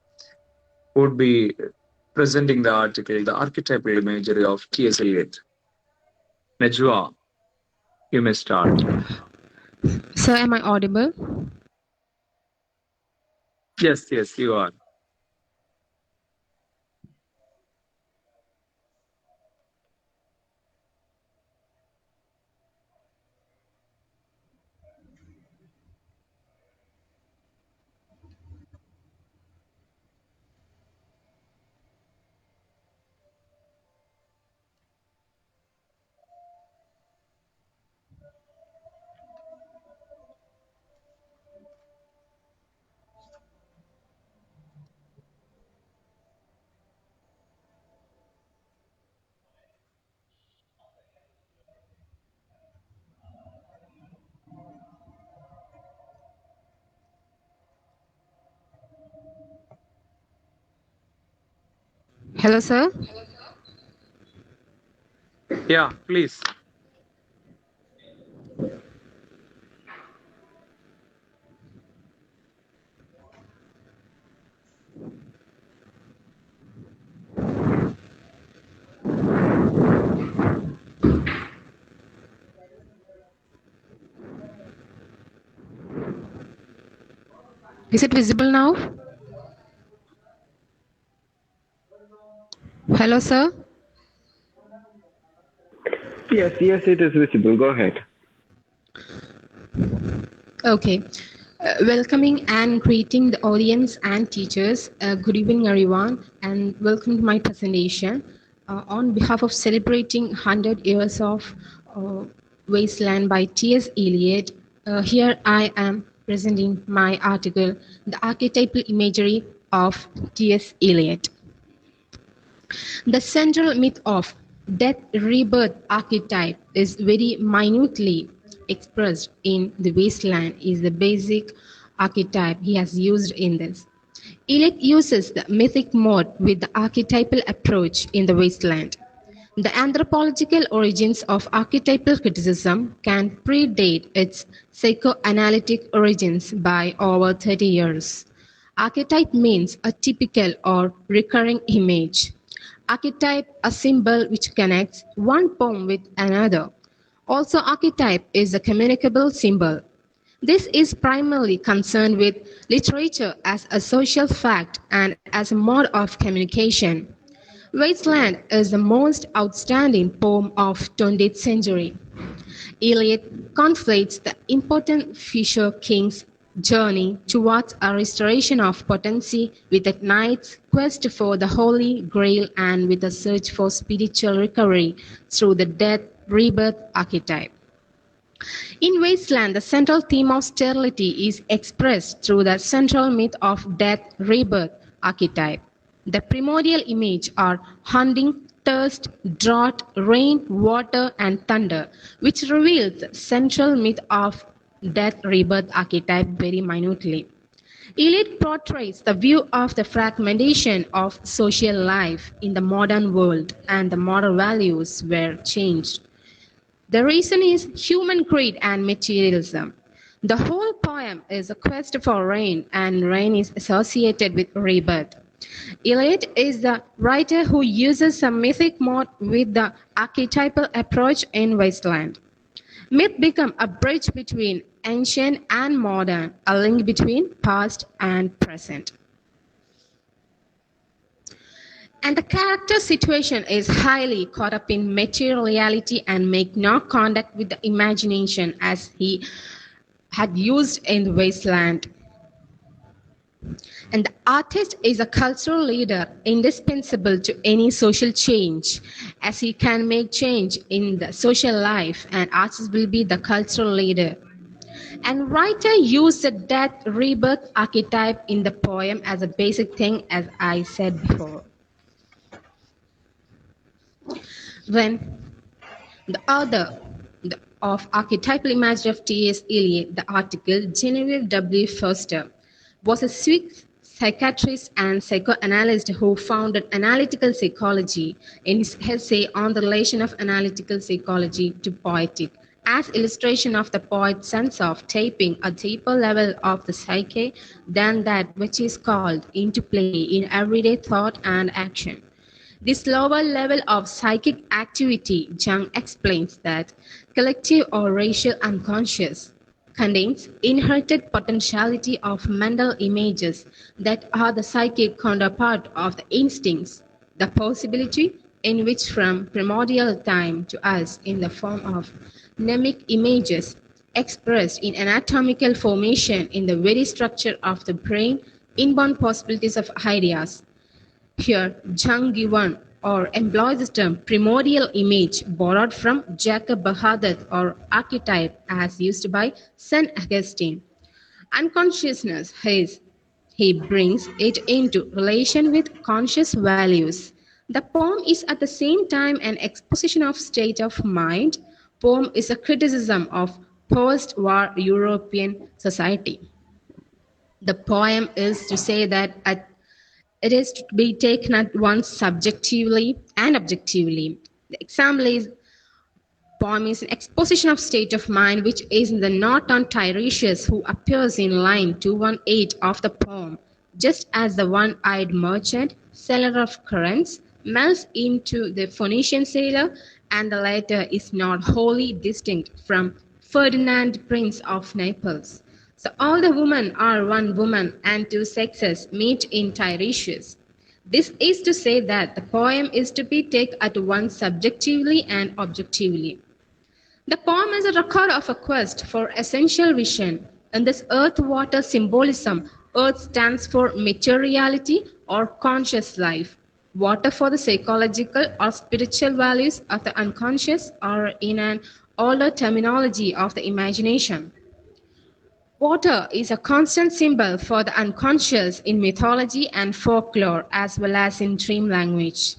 who would be presenting the article, The Archetypal Imagery of T.S. Eliot. Najwa, you may start. Sir, am I audible? Yes, you are. Hello, sir. Yeah, please. Is it visible now? Hello, sir. Yes, it is visible. Go ahead. Okay. Welcoming and greeting the audience and teachers. Good evening, everyone, and welcome to my presentation. On behalf of celebrating 100 years of Wasteland by T.S. Eliot, here I am presenting my article, The Archetypal Imagery of T.S. Eliot. The central myth of death-rebirth archetype is very minutely expressed in The Wasteland is the basic archetype he has used in this. Eliot uses the mythic mode with the archetypal approach in The Wasteland. The anthropological origins of archetypal criticism can predate its psychoanalytic origins by over 30 years. Archetype means a typical or recurring image. Archetype, a symbol which connects one poem with another, Also, archetype is a communicable symbol. This is primarily concerned with literature as a social fact and as a mode of communication. Wasteland is the most outstanding poem of 20th century. Eliot conflates the important Fisher King's journey towards a restoration of potency with a knight's quest for the Holy Grail and with a search for spiritual recovery through the death rebirth archetype. In Wasteland, the central theme of sterility is expressed through the central myth of death rebirth archetype. The primordial image are hunting, thirst, drought, rain, water, and thunder, which reveals the central myth of death rebirth archetype very minutely. Eliot portrays the view of the fragmentation of social life in the modern world, and the moral values were changed. The reason is human greed and materialism. The whole poem is a quest for rain, and rain is associated with rebirth. Eliot is the writer who uses a mythic mode with the archetypal approach in Wasteland. Myth becomes a bridge between ancient and modern, a link between past and present. And the character situation is highly caught up in material reality and make no contact with the imagination as he had used in the Wasteland. And the artist is a cultural leader indispensable to any social change, as he can make change in the social life, and artist will be the cultural leader. And writer used the death rebirth archetype in the poem as a basic thing, as I said before. When the author of Archetypal Imagery of T.S. Eliot, the article Genevieve W. Foster, was a Swiss psychiatrist and psychoanalyst who founded analytical psychology in his essay on the relation of analytical psychology to poetic, as illustration of the poet's sense of tapping a deeper level of the psyche than that which is called into play in everyday thought and action. This lower level of psychic activity, Jung explains that collective or racial unconscious contains inherited potentiality of mental images that are the psychic counterpart of the instincts, the possibility in which from primordial time to us in the form of mnemic images expressed in anatomical formation in the very structure of the brain, inborn possibilities of ideas. Here, Jung given or employs the term primordial image borrowed from Jacob Bahadur or archetype as used by St. Augustine. Unconsciousness is, he brings it into relation with conscious values. The poem is at the same time an exposition of state of mind. Poem is a criticism of post-war European society. The poem is to say that it is to be taken at once subjectively and objectively. The example is poem is an exposition of state of mind which is in the note on Tiresias who appears in line 218 of the poem, just as the one-eyed merchant, seller of currants, melts into the Phoenician sailor, and the latter is not wholly distinct from Ferdinand, Prince of Naples. So all the women are one woman and two sexes meet in Tiresias. This is to say that the poem is to be taken at once subjectively and objectively. The poem is a record of a quest for essential vision. In this earth-water symbolism, earth stands for materiality or conscious life. Water for the psychological or spiritual values of the unconscious, or in an older terminology of the imagination. Water is a constant symbol for the unconscious in mythology and folklore as well as in dream language.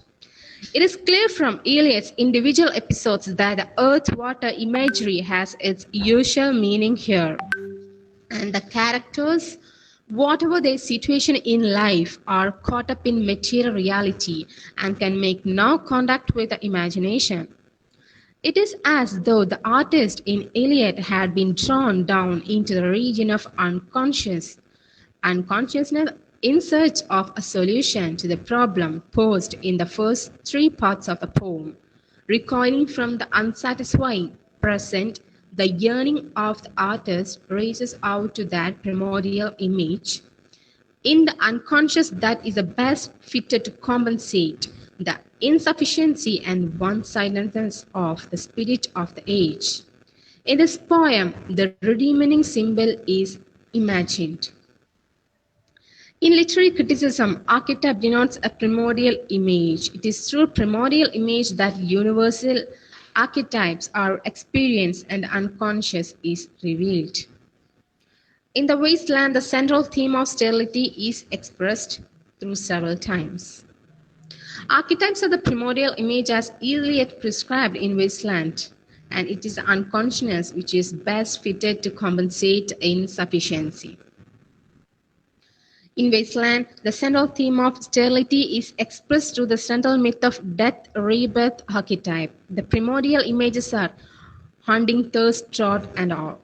It is clear from Eliot's individual episodes that the earth-water imagery has its usual meaning here. And the characters, whatever their situation in life, are caught up in material reality and can make no contact with the imagination. It is as though the artist in Eliot had been drawn down into the region of unconsciousness in search of a solution to the problem posed in the first three parts of the poem, recoiling from the unsatisfying present, the yearning of the artist reaches out to that primordial image in the unconscious that is the best fitted to compensate the insufficiency and one-sidedness of the spirit of the age. In this poem, the redeeming symbol is imagined. In literary criticism, archetype denotes a primordial image. It is through primordial image that universal archetypes are experienced and the unconscious is revealed. In the wasteland, the central theme of sterility is expressed through several times. Archetypes are the primordial image as Eliot prescribed in Wasteland, and it is the unconsciousness which is best fitted to compensate insufficiency. In Wasteland, the central theme of sterility is expressed through the central myth of death, rebirth archetype. The primordial images are hunting, thirst, drought, and all.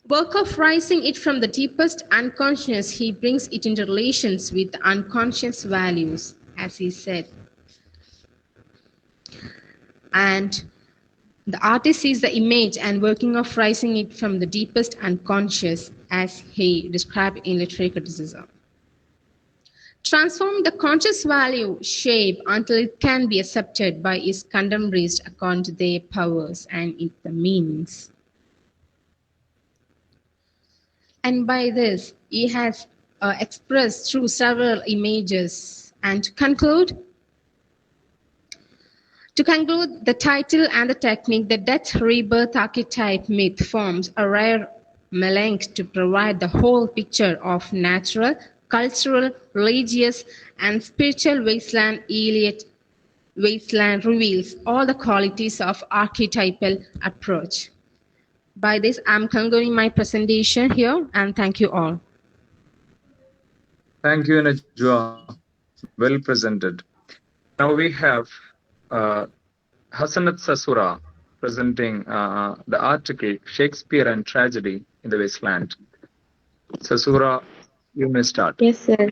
Work of rising it from the deepest unconscious, he brings it into relations with unconscious values, as he said. And the artist sees the image and working of rising it from the deepest unconscious, as he described in literary criticism. Transform the conscious value shape until it can be accepted by its contemporaries according to their powers and the meanings. And by this, he has expressed through several images. And to conclude, the title and the technique, the death rebirth archetype myth forms a rare melange to provide the whole picture of natural, cultural, religious, and spiritual wasteland. Eliot Wasteland reveals all the qualities of archetypal approach. By this, I'm concluding my presentation here, and thank you all. Thank you, Najwa. Well presented. Now we have Hasanat Sasura presenting the article Shakespeare and Tragedy in the Wasteland. Sasura, you may start. Yes, sir.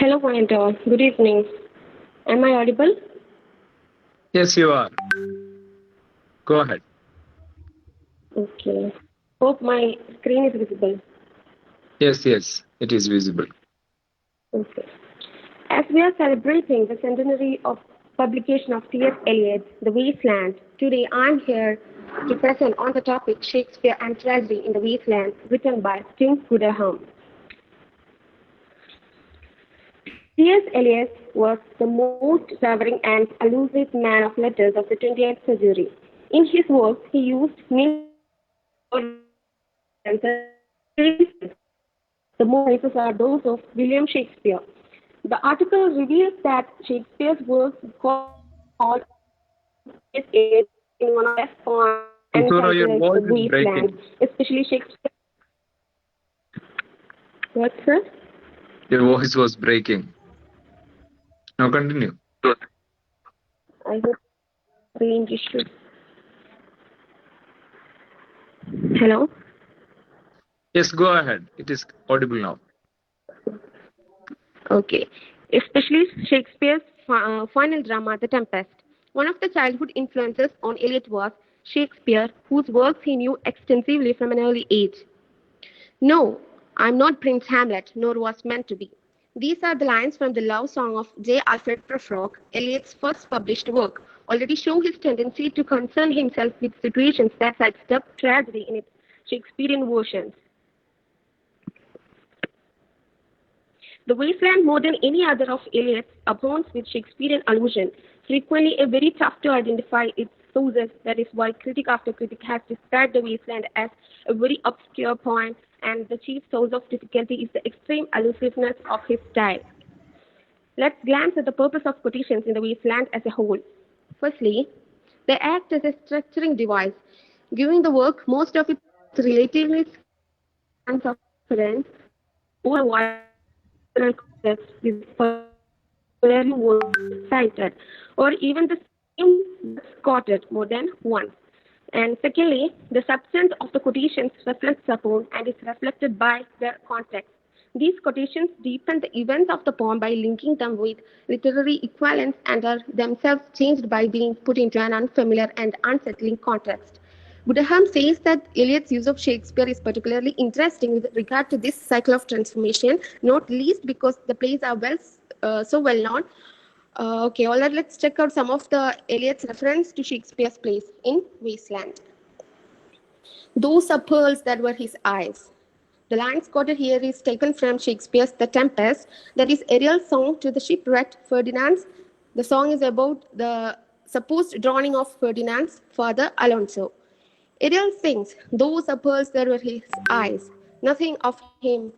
Hello, and good evening. Am I audible? Yes, you are. Go ahead. Okay. Hope my screen is visible. Yes, it is visible. Okay. As we are celebrating the centenary of publication of T.S. Eliot's The Wasteland, today I'm here to present on the topic Shakespeare and Tragedy in the Wasteland, written by Tim Gooderham. T.S. Eliot was the most towering and elusive man of letters of the 20th century. In his works, he used many the most famous are those of William Shakespeare. The article reveals that Shakespeare's works called in one of the best poems and Sasura, your voice The is Wasteland, breaking. especially Shakespeare. What, sir? Your voice was breaking. Now continue. I hope range issue. Hello? Yes, go ahead. It is audible now. Okay. Especially Shakespeare's final drama, The Tempest. One of the childhood influences on Eliot was Shakespeare, whose works he knew extensively from an early age. No, I'm not Prince Hamlet, nor was meant to be. These are the lines from the love song of J. Alfred Prufrock, Eliot's first published work, already show his tendency to concern himself with situations that sidestep tragedy in its Shakespearean versions. The Wasteland, more than any other of Eliot's, abounds with Shakespearean allusion, frequently very tough to identify its sources. That is why critic after critic has described The Wasteland as a very obscure poem, and the chief source of difficulty is the extreme allusiveness of his style. Let's glance at the purpose of quotations in The Wasteland as a whole. Firstly, they act as a structuring device, giving the work most of its relatively chance of friends who are wider context this particularly was cited, or even the same that's quoted more than once. And secondly, the substance of the quotations reflects upon and is reflected by their context. These quotations deepen the events of the poem by linking them with literary equivalents and are themselves changed by being put into an unfamiliar and unsettling context. Woodham says that Eliot's use of Shakespeare is particularly interesting with regard to this cycle of transformation, not least because the plays are so well known. Okay, all right, let's check out some of the Eliot's reference to Shakespeare's plays in Wasteland. Those are pearls that were his eyes. The lines quoted here is taken from Shakespeare's The Tempest, that is Ariel's song to the shipwrecked Ferdinand. The song is about the supposed drowning of Ferdinand's father Alonso. Ariel sings, those are pearls that were his eyes. Nothing of him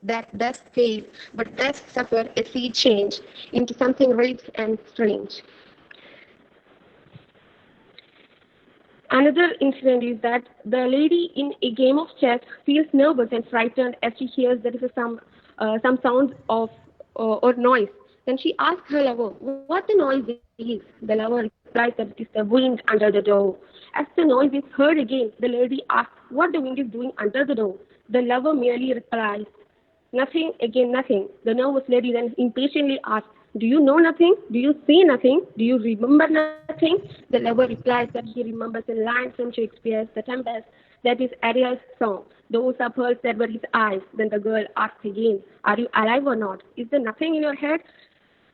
that does fade, but does suffer a sea change into something rich and strange. Another incident is that the lady in a game of chess feels nervous and frightened as she hears there is some sound of or noise. Then she asks her lover what the noise is. The lover replies that it is the wind under the door. As the noise is heard again, the lady asks what the wind is doing under the door. The lover merely replies, nothing, again nothing. The nervous lady then impatiently asks, do you know nothing? Do you see nothing? Do you remember nothing? The lover replies that he remembers a line from Shakespeare's The Tempest, that is Ariel's song. Those are pearls that were his eyes. Then the girl asks again, are you alive or not? Is there nothing in your head?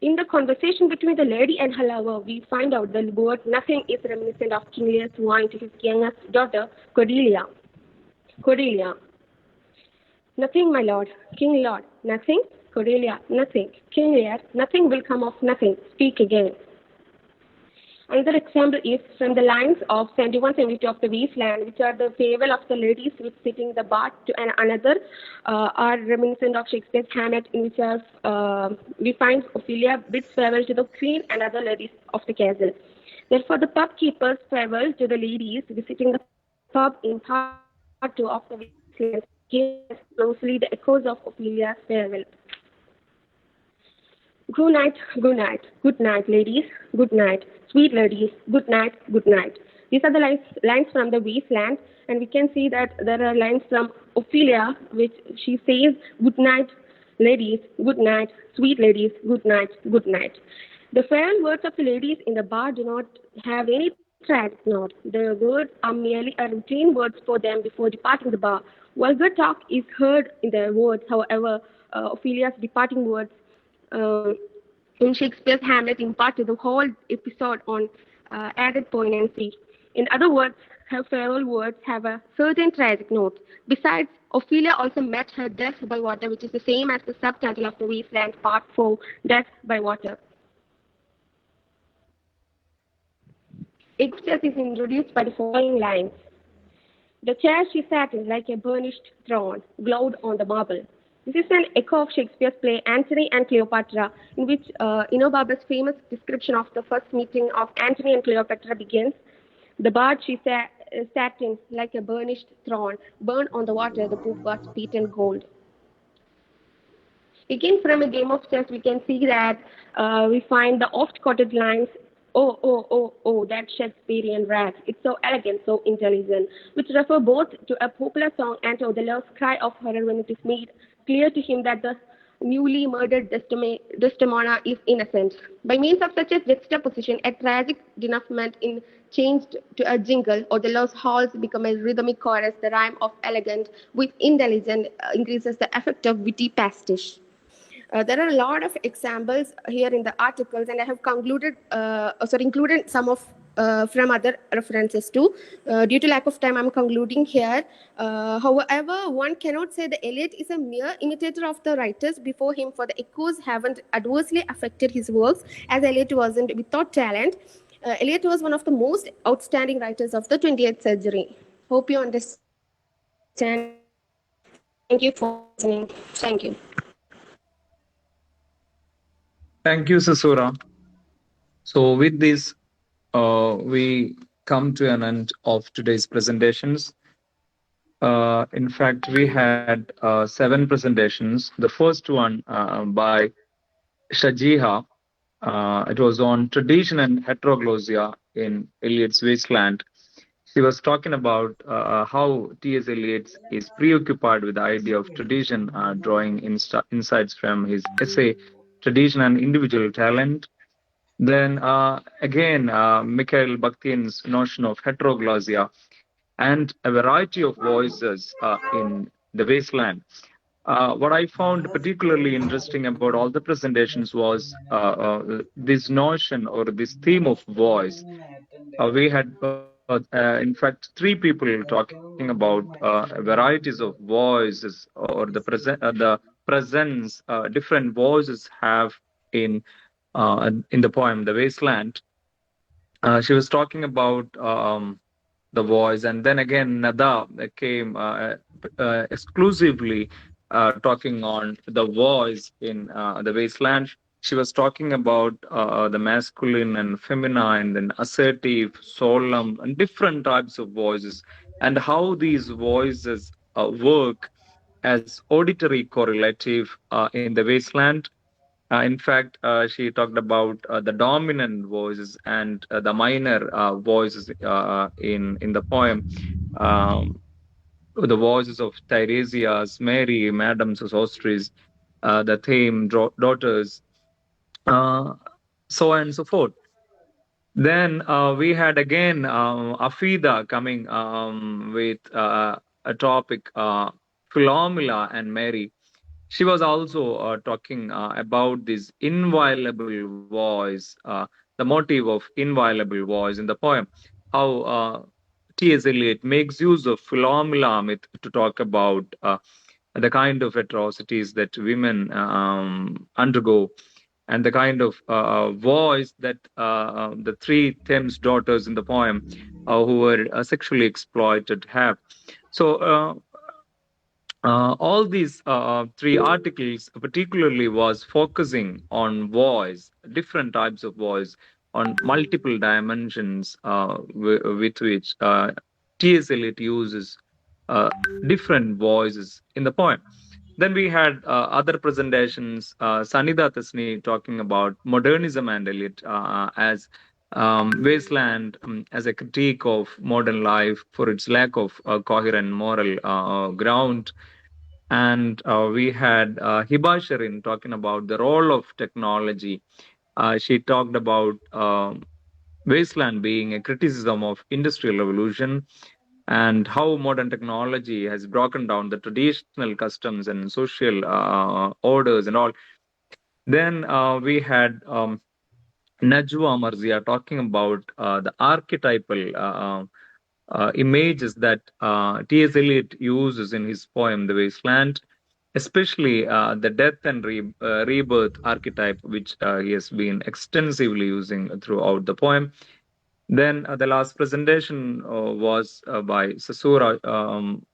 In the conversation between the lady and her lover, we find out the word nothing is reminiscent of King Lear's wine to his youngest daughter, Cordelia. Cordelia. Nothing, my lord. King Lord. Nothing? Cordelia. Nothing. King Lear. Nothing will come of nothing. Speak again. Another example is from the lines of 71-72 of the Wasteland, which are the farewell of the ladies with sitting the bar to another, are reminiscent of Shakespeare's Hamlet, in which we find Ophelia bids farewell to the queen and other ladies of the castle. Therefore, the pub keeper's farewell to the ladies visiting the pub in part 2 of the Wasteland again closely the echoes of Ophelia's farewell. Good night, good night, good night, ladies, good night, sweet ladies, good night, good night. These are the lines from the Wasteland, and we can see that there are lines from Ophelia, which she says, good night, ladies, good night, sweet ladies, good night, good night. The farewell words of the ladies in the bar do not have any tragic note. The words are merely a routine words for them before departing the bar. Vulgar talk is heard in their words, however, Ophelia's departing words in Shakespeare's Hamlet impart to the whole episode on added poignancy. In other words, her farewell words have a certain tragic note. Besides, Ophelia also met her death by water, which is the same as the subtitle of the Wasteland Part 4, Death by Water. Its is introduced by the following lines. The chair she sat in, like a burnished throne, glowed on the marble. This is an echo of Shakespeare's play Antony and Cleopatra, in which Enobaba's famous description of the first meeting of Antony and Cleopatra begins. The barge she sat in, like a burnished throne, burned on the water, the poop was beaten gold. Again, from a game of chess, we can see that we find the oft-quoted lines, oh, oh, oh, oh, that Shakespearean rag. It's so elegant, so intelligent, which refer both to a popular song and to Othello's cry of horror when it is made clear to him that the newly murdered Desdemona is innocent. By means of such a juxtaposition, a tragic denouement is changed to a jingle. Othello's halls become a rhythmic chorus. The rhyme of elegant with intelligent increases the effect of witty pastiche. There are a lot of examples here in the articles, and I have included some of from other references too. Due to lack of time, I'm concluding here. However, one cannot say that Eliot is a mere imitator of the writers before him, for the echoes haven't adversely affected his works, as Eliot wasn't without talent. Eliot was one of the most outstanding writers of the 20th century. Hope you understand. Thank you for listening. Thank you. Thank you, Sasura. So with this, we come to an end of today's presentations. In fact, we had 7 presentations. The first one by Shajiha. It was on tradition and heteroglossia in Eliot's Wasteland. She was talking about how T.S. Eliot is preoccupied with the idea of tradition, drawing insights from his essay, Tradition and Individual Talent. Then again, Mikhail Bakhtin's notion of heteroglossia and a variety of voices in the wasteland. What I found particularly interesting about all the presentations was this notion or this theme of voice. We had, in fact, 3 people talking about varieties of voices or the presence different voices have in the poem "The Wasteland." She was talking about the voice, and then again Nada came exclusively talking on the voice in the wasteland. She was talking about the masculine and feminine, and assertive, solemn, and different types of voices, and how these voices work as auditory correlative in the wasteland. In fact, she talked about the dominant voices and the minor voices in the poem. Um, the voices of Tiresias, Mary, Madams of Ostris, the theme daughters, uh, so on and so forth. Then we had again Afida coming with a topic, Philomela and Mary. She was also talking about this inviolable voice, the motive of inviolable voice in the poem, how T.S. Eliot makes use of Philomela myth to talk about the kind of atrocities that women undergo, and the kind of voice that the 3 Thames daughters in the poem who were sexually exploited have. So all these 3 articles particularly was focusing on voice, different types of voice, on multiple dimensions with which T.S. Eliot uses different voices in the poem. Then we had other presentations, Sanida Tasni talking about modernism and Eliot as Wasteland as a critique of modern life for its lack of coherent moral ground. And we had Hiba Sharin talking about the role of technology. She talked about Wasteland being a criticism of industrial revolution and how modern technology has broken down the traditional customs and social orders and all. Then we had Najwa Marzia talking about the archetypal images that T.S. Eliot uses in his poem The Wasteland, especially the death and rebirth archetype, which he has been extensively using throughout the poem. Then the last presentation was by Sasura.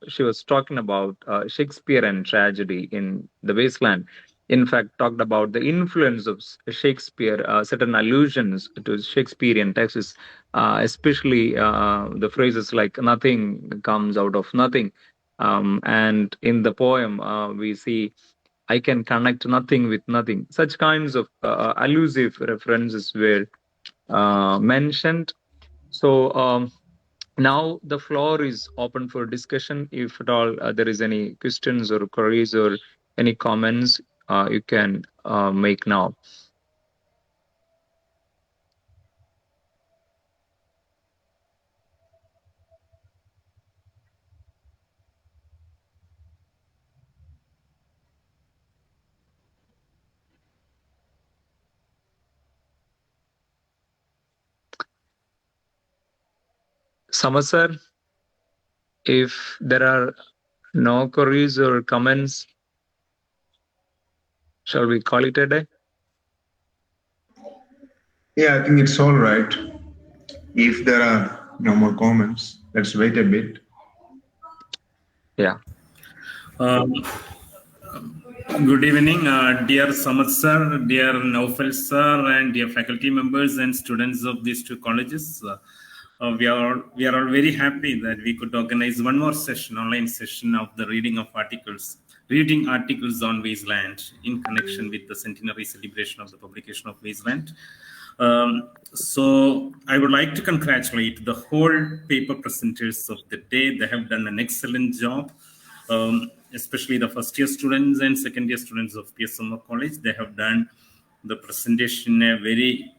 She was talking about Shakespeare and tragedy in The Wasteland. In fact, talked about the influence of Shakespeare, certain allusions to Shakespearean texts, especially the phrases like "nothing comes out of nothing," and in the poem we see "I can connect nothing with nothing." Such kinds of allusive references were mentioned. So now the floor is open for discussion. If at all there is any questions or queries or any comments, you can make now. Sama sir, if there are no queries or comments, shall we call it a day? Yeah, I think it's all right. If there are no more comments, let's wait a bit. Yeah. Good evening, dear Samath sir, dear Naufal sir, and dear faculty members and students of these 2 colleges. we are all very happy that we could organize one more session, online session of the reading articles on Wasteland in connection with the centenary celebration of the publication of Wasteland. So I would like to congratulate the whole paper presenters of the day. They have done an excellent job, especially the first year students and second year students of PSMO College. They have done the presentation very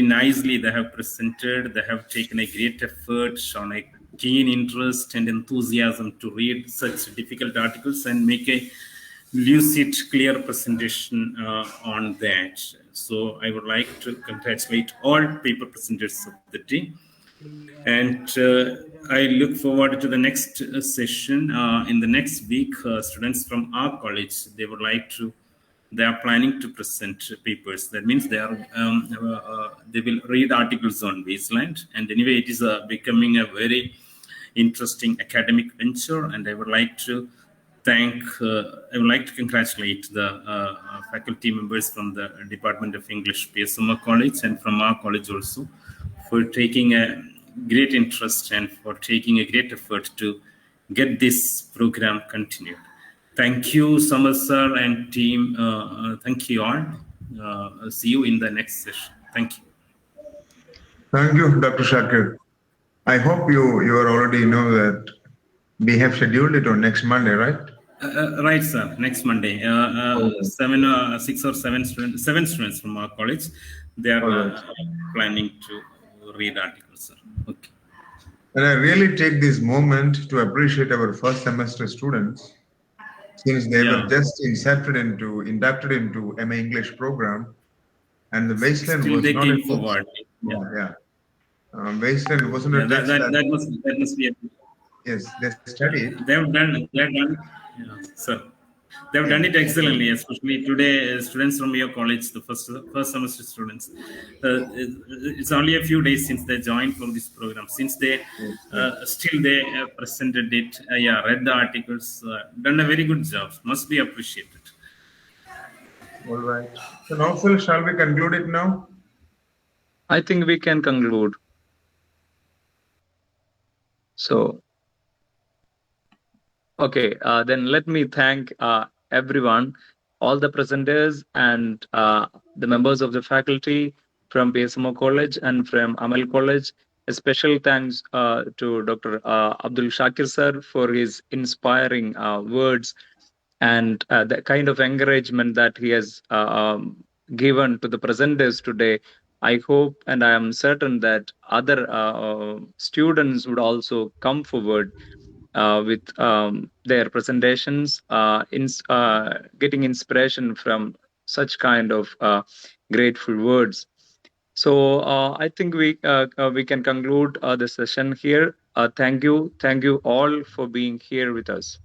nicely. They have presented. They have taken a great effort, shown a keen interest and enthusiasm to read such difficult articles and make a lucid, clear presentation on that. So I would like to congratulate all paper presenters of the day. And I look forward to the next session. In the next week, students from our college, they are planning to present papers. That means they will read articles on Wasteland. And anyway, it is becoming a very interesting academic venture. And I would like to congratulate the faculty members from the Department of English, PSMO College, and from our college also, for taking a great interest and for taking a great effort to get this program continued. Thank you, Samar sir and team. Thank you all. See you in the next session. Thank you. Thank you, Dr. Shakir. I hope you already know that we have scheduled it on next Monday, right? Right, sir. Next Monday, 6 or 7 students from our college. They are planning to read articles, sir. Okay. And I really take this moment to appreciate our first semester students, since they were just inducted into MA English program, and the Wasteland Still was they not came a forward. Wasteland wasn't a text that must be. Yes, they studied. They've done. Sir. They've done it excellently, especially today. Students from your college, the first semester students. It's only a few days since they joined for this program. Since they they presented it, read the articles, done a very good job. Must be appreciated. All right. So now, Phil, shall we conclude it now? I think we can conclude. So, okay, then let me thank everyone, all the presenters and the members of the faculty from PSMO College and from Amal College. A special thanks to Dr. Abdul Shakir sir for his inspiring words and the kind of encouragement that he has given to the presenters today. I hope and I am certain that other students would also come forward with their presentations, getting inspiration from such kind of grateful words. So I think we can conclude the session here. Thank you all for being here with us.